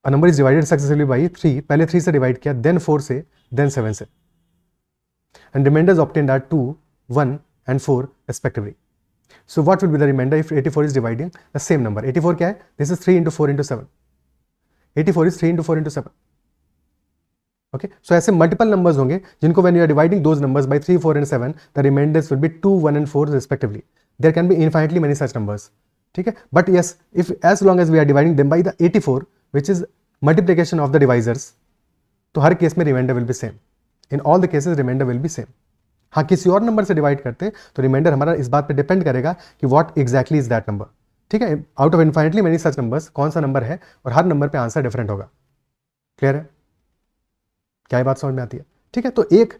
A number is divided successively by 3, पहले 3 से डिवाइड किया, then 4 से, then 7 से, and remainders obtained are 2, 1 and 4 respectively. So what will be the remainder if 84 is dividing the same number? 84 क्या है, this is 3 into 4 into 7. 84 is 3 into 4 into 7. Okay, so ऐसे multiple numbers होंगे जिनको when you are dividing those numbers by 3, 4 and 7, the remainders will be 2, 1 and 4 respectively. There can be infinitely many such numbers. ठीक है, but yes, if as long as we are dividing them by the 84, which is multiplication of the divisors, तो हर case में remainder will be same, in all the cases remainder will be same. हाँ, किसी और number से divide करते तो reminder हमारा इस बात पे डिपेंड करेगा कि what exactly is that number. ठीक है, out of infinitely many such numbers कौन सा नंबर है और हर नंबर पे आंसर डिफरेंट होगा। क्लियर है, क्या ये बात समझ में आती है? ठीक है, तो एक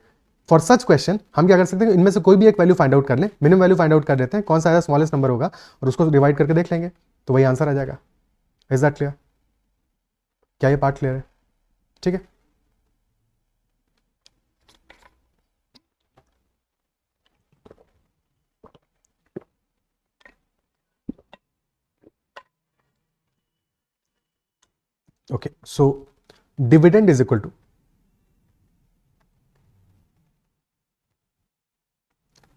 फॉर सच क्वेश्चन हम क्या कर सकते हैं, इनमें से कोई भी एक वैल्यू फाइंड आउट कर लें, मिनिमम वैल्यू फाइंड आउट कर लेते हैं, कौन सा स्मॉलेस्ट नंबर होगा और उसको डिवाइड करके देख लेंगे तो वही आंसर आ जाएगा। Is that clear? क्या ये पार्ट क्लियर है? ठीक है, okay, so dividend is equal to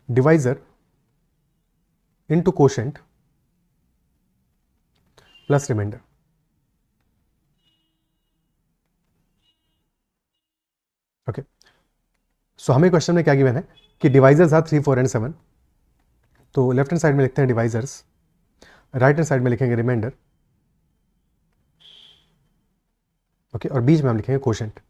divisor into quotient plus remainder. Okay, so हमें क्वेश्चन में क्या गिवन है कि डिवाइजर्स आर 3, 4 एंड 7, तो लेफ्ट हैंड साइड में लिखते हैं डिवाइजर्स, राइट हैंड साइड में लिखेंगे रिमाइंडर, ओके, और बीच में हम लिखेंगे quotient.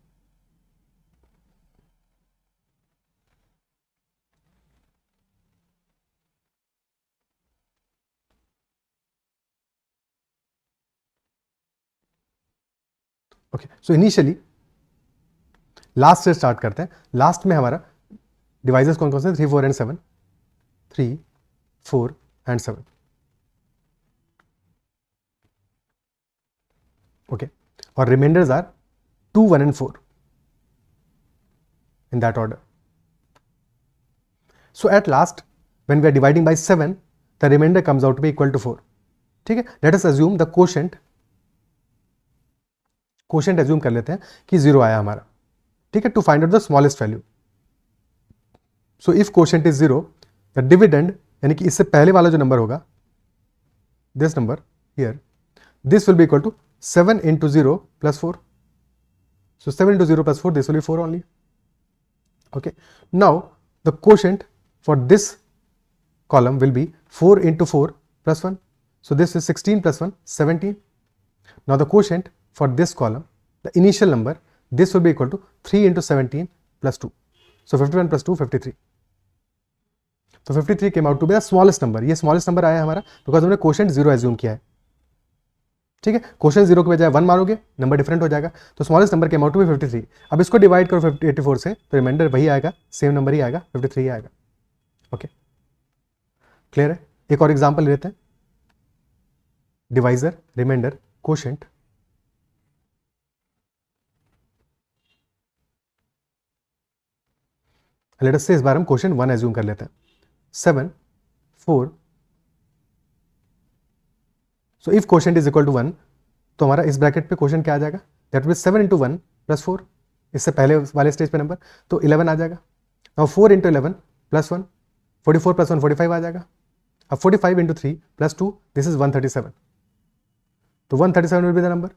Okay, so initially last से स्टार्ट करते हैं। लास्ट में हमारा डिवाइजर्स कौन कौन से, 3, 4 एंड 7, 3, 4 एंड 7। ओके, और remainders are 2, 1 and 4 in that order. So at last when we are dividing by 7, the remainder comes out to be equal to 4. ठीक है, let us assume the quotient assume कर लेते हैं कि 0 आया हमारा। ठीक है, to find out the smallest value. So if quotient is 0, the dividend यानी कि इससे पहले वाला जो नंबर होगा, this number here, this will be equal to 7 into 0 plus 4. So 7 into 0 plus 4, this will be 4 only. Okay, now the quotient for this column will be 4 into 4 plus 1. So this is 16 plus 1, 17. Now the quotient for this column, the initial number, this will be equal to 3 into 17 plus 2. So 51 plus 2, 53. तो 53 came out to be the smallest number. ये smallest number आया हमारा because हमने quotient 0 assume किया है। ठीक है, question 0 के बजाय 1 मारोगे, नंबर डिफरेंट हो जाएगा, तो स्मॉलेस्ट नंबर के अमाउंट भी 53। अब इसको डिवाइड करो 84 से, तो रिमाइंडर वही आएगा, सेम नंबर ही आएगा, 53 आएगा। ओके, क्लियर है? एक और एग्जांपल लेते हैं, divisor, remainder, quotient. Let us say इस बार हम क्वोशेंट 1 एज्यूम कर लेते हैं, 7, 4। So if quotient is equal to 1, तो हमारा इस ब्रैकेट पे क्वोशेंट क्या आ जाएगा, दैट विल 7 into 1 plus 4, इससे पहले वाले स्टेज पे नंबर, तो 11 आ जाएगा। नाउ 4 into 11 plus 1, 44 plus 1, 45 आ जाएगा। अब 45 into 3 plus 2, दिस इज 137, तो 137 विल बी द नंबर।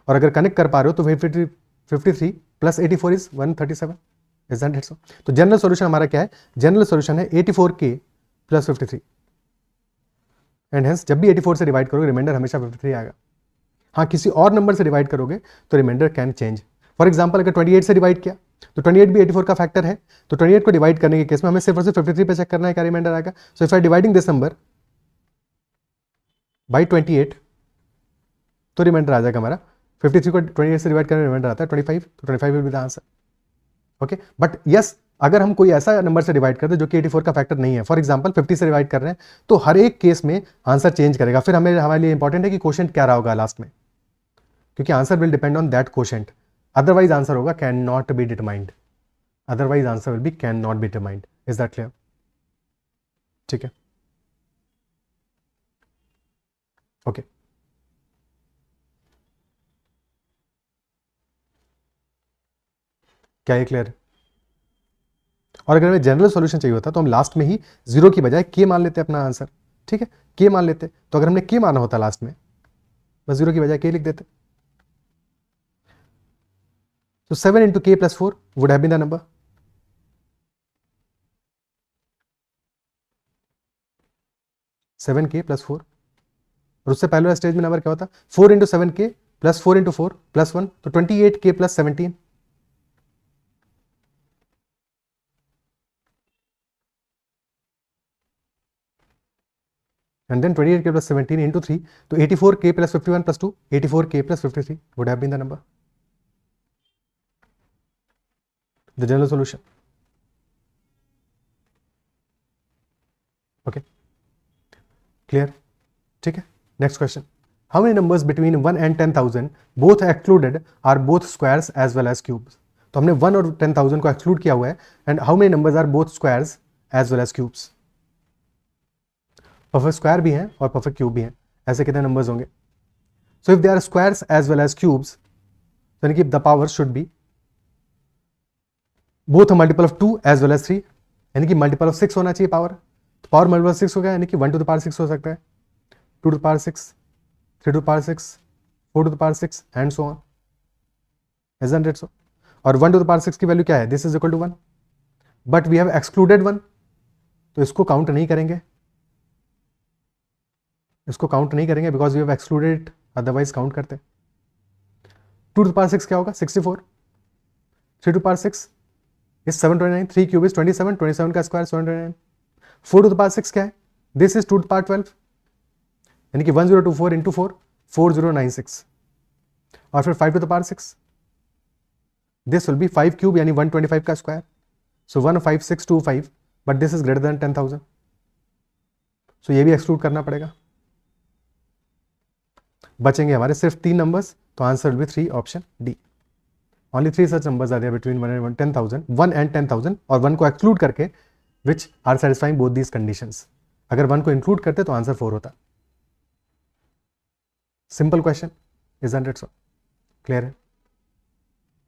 और अगर कनेक्ट कर पा रहे हो तो 53 plus 84 is 137, is that it so? तो जनरल सॉल्यूशन हमारा क्या है, जनरल सॉल्यूशन है 84k प्लस 53, एंड हेंस जब भी 84 से डिवाइड करोगे रिमाइंडर हमेशा 53 आएगा। हाँ, किसी और नंबर से डिवाइड करोगे तो remainder can change. For example अगर 28 से डिवाइड किया तो 28 भी 84 का फैक्टर है, तो 28 को डिवाइड करने के केस में हमें सिर्फ और सिर्फ 53 पे चेक करना है क्या रिमाइंडर आएगा। So if I dividing this number by 28, तो रिमाइंडर आ जाएगा हमारा 53 को 28 से डिवाइड करने रिमाइंडर आता है 25, तो 25 will be the answer. Okay, but yes, अगर हम कोई ऐसा नंबर से डिवाइड करते हैं जो कि 84 का फैक्टर नहीं है, फॉर एग्जांपल 50 से डिवाइड कर रहे हैं, तो हर एक केस में आंसर चेंज करेगा। फिर हमारे लिए इंपॉर्टेंट है कि क्वोशेंट क्या रहा होगा लास्ट में, क्योंकि answer will depend on that quotient, otherwise answer होगा can not be determined. Otherwise answer will be can not be determined. Is that clear? ठीक है, ओके. क्या ये क्लियर है? और अगर हमें जनरल सॉल्यूशन चाहिए होता तो हम लास्ट में ही जीरो की बजाय के मान लेते अपना आंसर. ठीक है, के मान लेते. तो अगर हमने के माना होता लास्ट में, बस जीरो की बजाय के लिख देते. So 7 into k plus 4 would have been the number. Seven के प्लस 4. और उससे पहले वाला स्टेज में नंबर क्या होता? 4 into 7k plus 4 into 4 plus 1, तो 28k plus 17. And then 28k plus 17 into 3, तो 84k plus 51 plus 2, 84k plus 53 would have been the number. The general solution. Okay, clear? ठीक है. Next question. How many numbers between 1 and 10,000 both excluded are both squares as well as cubes? तो हमने 1 और 10,000 को exclude किया हुआ है. And how many numbers are both squares as well as cubes? Perfect square भी हैं और परफेक्ट क्यूब भी हैं. ऐसे कितने नंबर्स होंगे? So if they are squares as well as cubes, यानी कि the power should be both multiple of 2 as well as 3, यानी कि मल्टीपल ऑफ 6 होना चाहिए पावर. तो पावर मल्टीपल ऑफ 6 हो गया, यानी कि 1 टू द पावर 6 हो सकता है, 2 to the power 6, 3 to the power 6, 4 to the power 6 and so on. Isn't it so? और 1 टू द पावर 6 की वैल्यू क्या है? This is equal to 1, but we have excluded 1, तो इसको काउंट नहीं करेंगे. इसको काउंट नहीं करेंगे because we have excluded, otherwise count करते. 2 टू द पावर 6 क्या होगा? 64. 3 to power 6 is 729, 3 cube is 27, 27 का स्क्वायर 729. 4 टू द पावर 6 क्या है? This is 2 to the power 12, यानी कि 1024 इंटू 4, 4096. और फिर 5 to the power 6, this will be 5 cube यानी 125 का square. So 15625, but this is greater than 10,000. So ये भी एक्सक्लूड करना पड़ेगा. बचेंगे हमारे सिर्फ 3 नंबर्स, तो answer will be 3, option d. Only 3 such numbers are there between 1 and 10,000, 1 and 10,000, और 1 को एक्सक्लूड करके which are satisfying both these conditions. अगर 1 को इंक्लूड करते तो आंसर 4 होता. Simple question, isn't it so? Clear है?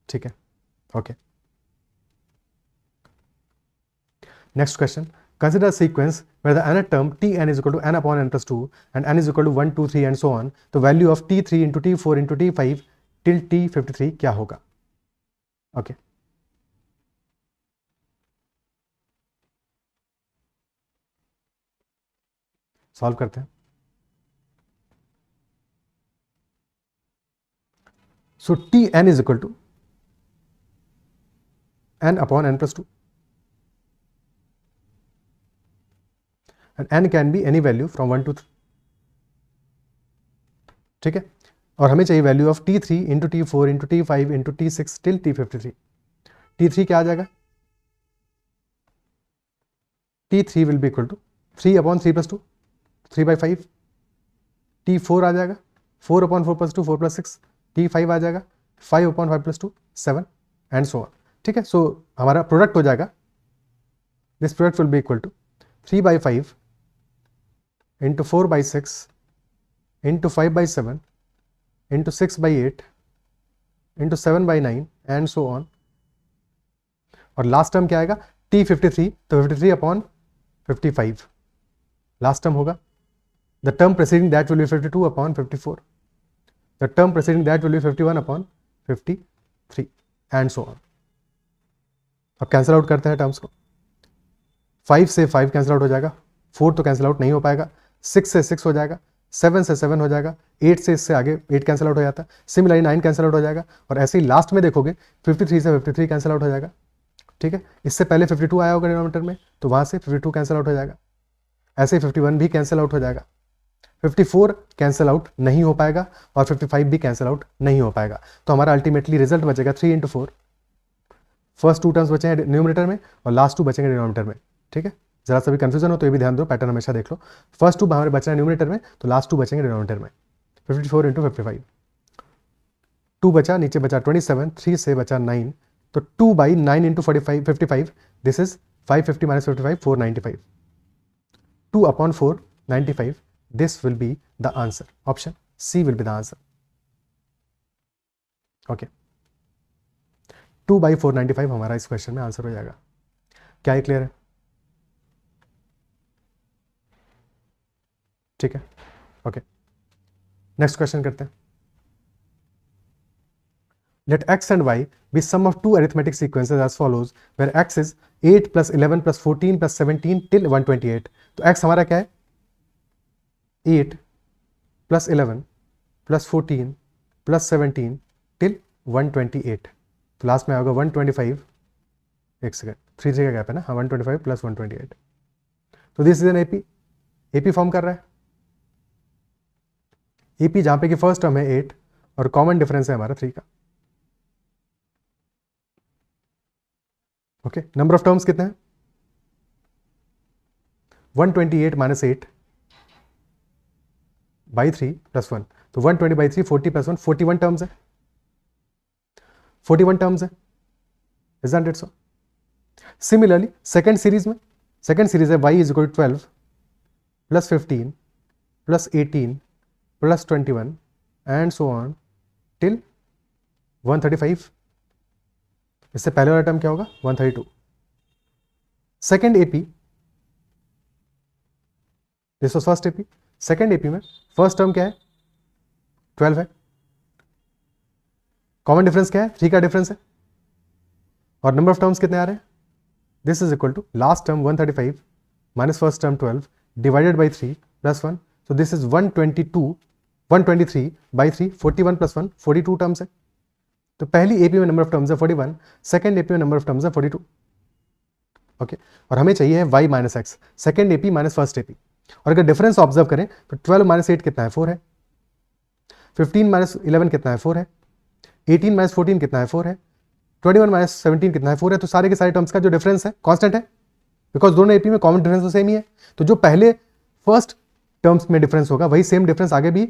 ठीक है, okay. Next question. Consider a sequence where the nth term tn is equal to n upon n plus 2 and n is equal to 1, 2, 3 and so on. The value of t3 into t4 into t5 till t53 क्या होगा? Okay. Solve करते हैं. सो tn is equal to n upon n plus 2. And n can be any value from 1 to 3. ठीक है. और हमें चाहिए value of t3 into t4 into t5 into t6 till t53. t3 क्या आ जाएगा? t3 will be equal to 3 upon 3 plus 2, 3/5. t4 आ जाएगा 4 अपॉन 4 प्लस 2, 4 प्लस 6. t5 आ जाएगा 5 upon 5 plus 2, 7 and so on. ठीक है. सो हमारा प्रोडक्ट हो जाएगा, this product will be equal to 3/5 into 4/6 into 5/7 into 6/8 into 7/9 and so on. और लास्ट टर्म क्या आएगा? t53, तो 53 अपॉन 55 लास्ट टर्म होगा. The term presiding that will B 52 upon 54. The term presiding that will B 51 upon 53 and so on. अब cancel out करते हैं terms को. 5 से 5 कैंसिल आउट हो जाएगा, 4 तो कैंसिल आउट नहीं हो पाएगा, 6 से 6 हो जाएगा, 7 से 7 हो जाएगा, 8 से इससे आगे 8 कैंसिल आउट हो जाता है. सिमिलरली 9 कैंसिल आउट हो जाएगा. और ऐसे ही लास्ट में देखोगे 53 से 53 कैंसिल आउट हो जाएगा. ठीक है. इससे पहले 52 आया होगा डिनोमिनेटर में, तो वहाँ से 52 कैंसिल आउट हो जाएगा. ऐसे ही 51 भी कैंसिल आउट हो जाएगा. 54 कैंसिल आउट नहीं हो पाएगा और 55 भी कैंसिल आउट नहीं हो पाएगा. तो हमारा अल्टीमेटली रिजल्ट बचेगा 3 इंटू 4. फर्स्ट 2 टर्म्स बचेंगे न्यूमरेटर में और लास्ट 2 बचेंगे डिनोमिनेटर में. ठीक है. जरा सा भी कंफ्यूजन हो तो ये भी ध्यान दो, पैटर्न हमेशा देख लो. फर्स्ट 2 हमारे बच रहे हैं न्यूमरेटर में, तो लास्ट 2 बचेंगे डिनोमिनेटर में. 54 इंटू 55, 2 बचा, नीचे बचा 27, 3 से बचा 9, तो 2 by 9 into 45 55, this is 550 minus 55 495. 2 upon 495, this will be the answer. Option C will be the answer. Okay, 2 by 495 हमारा इस क्वेश्चन में आंसर हो जाएगा. क्या ये क्लियर है? ठीक है. ओके, नेक्स्ट क्वेश्चन करते हैं. Let x and y be sum of two arithmetic sequences as follows, where x is 8 plus 11 plus 14 plus 17 till 128. तो x हमारा क्या है? 8 plus 11 plus 14 plus 17 till 128. तो लास्ट में आएगा 125. एक सेकेंड, 3 का गैप है ना. हाँ, 125 plus 128. तो this is an AP. AP form कर रहा है. एपी जहां पे कि फर्स्ट टर्म है 8 और कॉमन डिफरेंस है हमारा 3 का. ओके, नंबर ऑफ टर्म्स कितने हैं? 128 माइनस 8 बाई 3 प्लस 1. तो 120 बाई 3 40 प्लस 1 41 टर्म्स है. 41 टर्म्स है. Isn't it so? Similarly, second series है y is equal to 12 plus 15 plus 18 plus 21 and so on till 135. इससे पहले वाला टर्म क्या होगा? 132. Second AP, this was first AP. Second AP में फर्स्ट टर्म क्या है? 12 है. कॉमन डिफरेंस क्या है? 3 का डिफरेंस है. और नंबर ऑफ टर्म्स कितने आ रहे हैं? This is equal to last term 135 minus first term 12 divided by 3 plus 1. So this is 123 by 3 41 plus 1 42 terms है. तो पहली एपी में नंबर ऑफ टर्म्स है 41, सेकेंड एपी में नंबर ऑफ टर्म्स है 42. ओके, और हमें चाहिए है y minus x, second AP minus first AP. और अगर डिफरेंस ऑब्जर्व करें तो 12 माइनस 8 कितना है? 4 है. 15 माइनस 11 कितना है? 4 है. 18 माइनस 14 कितना है? 4 है. 21 माइनस 17 कितना है? 4 है. तो सारे के सारे टर्म्स का जो डिफरेंस है कॉन्स्टेंट है, बिकॉज दोनों एपी में कॉमन डिफरेंस तो सेम ही है. तो जो पहले फर्स्ट टर्म्स में डिफरेंस होगा वही सेम डिफरेंस आगे भी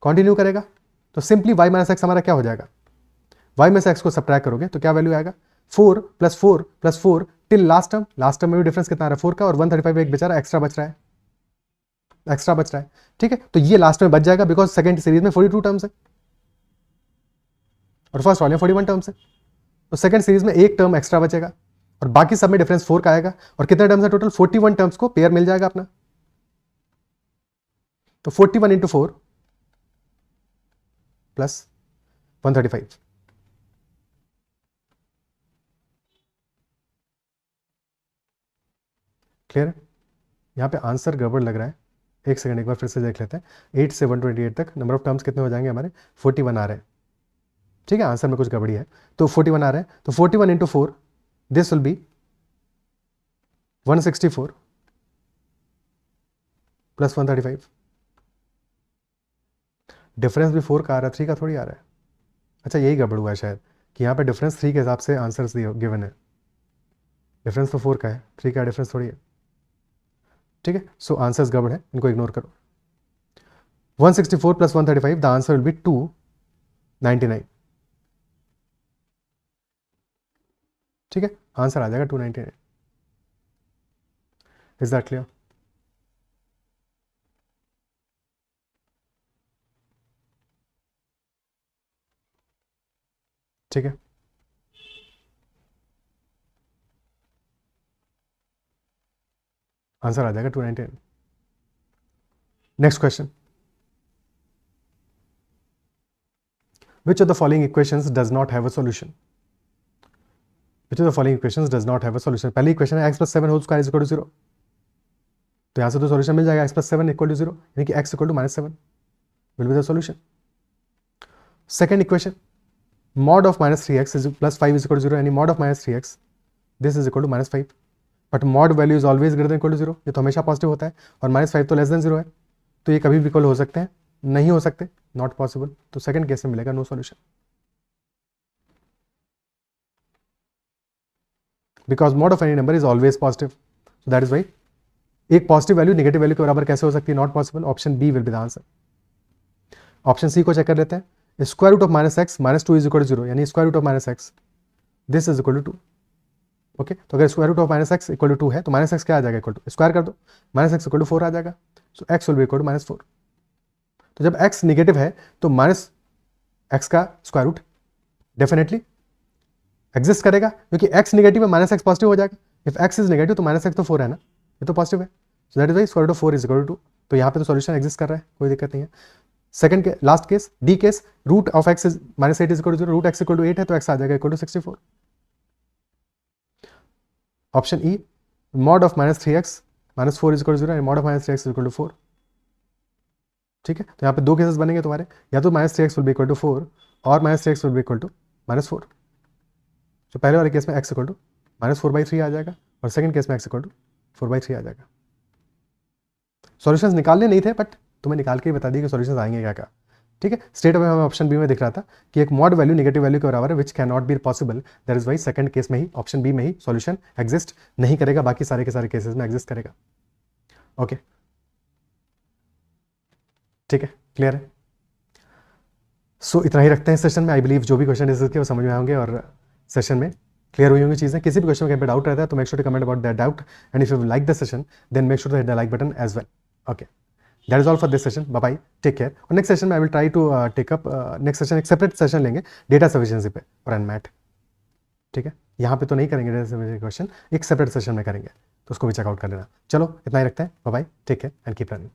कंटिन्यू करेगा. तो सिंपली y माइनस एक्स हमारा क्या हो जाएगा? y में से x को सब्ट्रैक्ट करोगे तो क्या वैल्यू आएगा? 4 plus 4 plus 4 till last term. Last term में भी डिफरेंस कितना आ रहा है? 4 का. और 135 एक बेचारा एक्स्ट्रा बच रहा है. ठीक है, तो ये लास्ट में बच जाएगा बिकॉज सेकंड सीरीज में 42 टर्म्स है और फर्स्ट वाले में 41 टर्म्स है. तो सेकंड सीरीज में एक टर्म एक्स्ट्रा बचेगा और बाकी सब में डिफरेंस 4 का आएगा. और कितने टर्म्स है टोटल? 41 टर्म्स को पेयर मिल जाएगा अपना. तो 41 इंटू 4 प्लस 135. क्लियर है? यहाँ पे आंसर गड़बड़ लग रहा है. एक सेकंड, एक बार फिर से देख लेते हैं. 8 से 128 तक नंबर ऑफ टर्म्स कितने हो जाएंगे हमारे? 41 आ रहे हैं. ठीक है, आंसर में कुछ गड़बड़ी है. तो 41 आ रहे हैं. तो 41 into 4, this will B 164 plus 135. Difference भी 4 का आ रहा है, 3 का थोड़ी आ रहा है. अच्छा, यही गड़बड़ हुआ है शायद कि यहाँ पे डिफरेंस 3 के हिसाब से आंसर्स गिवन है. डिफरेंस तो 4 का है, 3 का डिफरेंस थोड़ी है. ठीक है, सो आंसर्स गड़बड़ है, इनको इग्नोर करो. 164 plus 135, the answer will B 299. ठीक है, आंसर आ जाएगा 299. Is that clear? ठीक है, आंसर आ जाएगा 299. Next question. Which of the following equations does not have a solution? Which of the following equations does not have a solution? पहली equation है x plus 7 whole square is equal to 0. तो यहाँ से तो solution मिल जाएगा. x plus 7 equal to 0, यानी कि x equal to minus 7 will be the solution. Second equation, mod of minus 3x is plus 5 is equal to 0, यानी mod of minus 3x, this is equal to minus 5. But mod value is always greater than equal to 0. ये तो हमेशा positive होता है और minus 5 तो less than 0 है. तो ये कभी भी इक्वल हो सकते हैं? नहीं हो सकते, नॉट पॉसिबल. तो सेकंड केस में मिलेगा no solution. Because mod of any number is always positive, so that is why एक पॉजिटिव वैल्यू नेगेटिव वैल्यू के बराबर कैसे हो सकती है? Not possible. Option B will be the answer. Option C को चेक कर लेते हैं. Square root of minus x minus 2 is equal to 0, यानी square root of minus x this is equal to 2। Okay, तो अगर square root of minus x equal to 2 है तो minus x क्या आ जाएगा, इक्वल टू स्क्वायर कर दो, माइनस एक्स इक्वल टू 4 आ जाएगा। So x will be equal to -4। तो जब एक्स निगेटिव है तो माइनस एक्स का स्क्वायर रूट डेफिनेटली एग्जिस्ट करेगा, क्योंकि एक्स निगेटिव है माइनस एक्स पॉजिटिव हो जाएगा। इफ एक्स इज नेगेटिव तो माइनस एक्स तो 4 है ना, ये तो पॉजिटिव है। So that is why square root of 4 is equal to 2। तो यहाँ पे तो सॉल्यूशन एग्जिस्ट कर रहा है, कोई दिक्कत नहीं है। सेकंड के last case D case, root of x is -8 is equal to 0, root x equal to 8 है तो एक्स आ जाएगा equal to 64। Option E, mod of -3x -4 is equal to 0 and mod of -3x is equal to 4। ठीक है, तो यहाँ पे दो केसेस बनेंगे तुम्हारे, या तो -3x will be equal to 4 और -3x will be equal to -4। तो पहले वाले केस में x इक्वल टू -4/3 आ जाएगा और सेकंड केस में x इक्वल टू 4/3 आ जाएगा। सॉल्यूशंस निकालने नहीं थे बट तुम्हें निकाल के ही बता दिया कि सॉल्यूशंस आएंगे क्या क्या। ठीक है, स्ट्रेट अवे हमें ऑप्शन बी में दिख रहा था कि एक मॉड वैल्यू नेगेटिव वैल्यू के बराबर है, which can not be possible. That is why second case में ही, ऑप्शन बी में ही सॉल्यूशन एग्जिस्ट नहीं करेगा, बाकी सारे के सारे केसेस में एग्जिस्ट करेगा। ओके, ठीक है, क्लियर है। सो इतना ही रखते हैं सेशन में। आई बिलीव जो भी क्वेश्चन डिस्कस किए वो समझ में आएंगे और सेशन में क्लियर हुई होंगी चीज़ें। किसी भी क्वेश्चन में कहीं पे डाउट रहता है तो make sure to comment about that doubt, and if you like the session then make sure to hit the like button as well. Okay, that is all for this session. Bye bye, take care. और next session में I will try to take up next session, एक separate session लेंगे data sufficiency पे और NMAT. ठीक है, यहाँ पे तो नहीं करेंगे डेटा सफिशिएंसी क्वेश्चन, एक सेपरेट सेशन में करेंगे, तो उसको भी चेकआउट कर लेना। चलो इतना ही रखते हैं, bye bye, take care and keep running.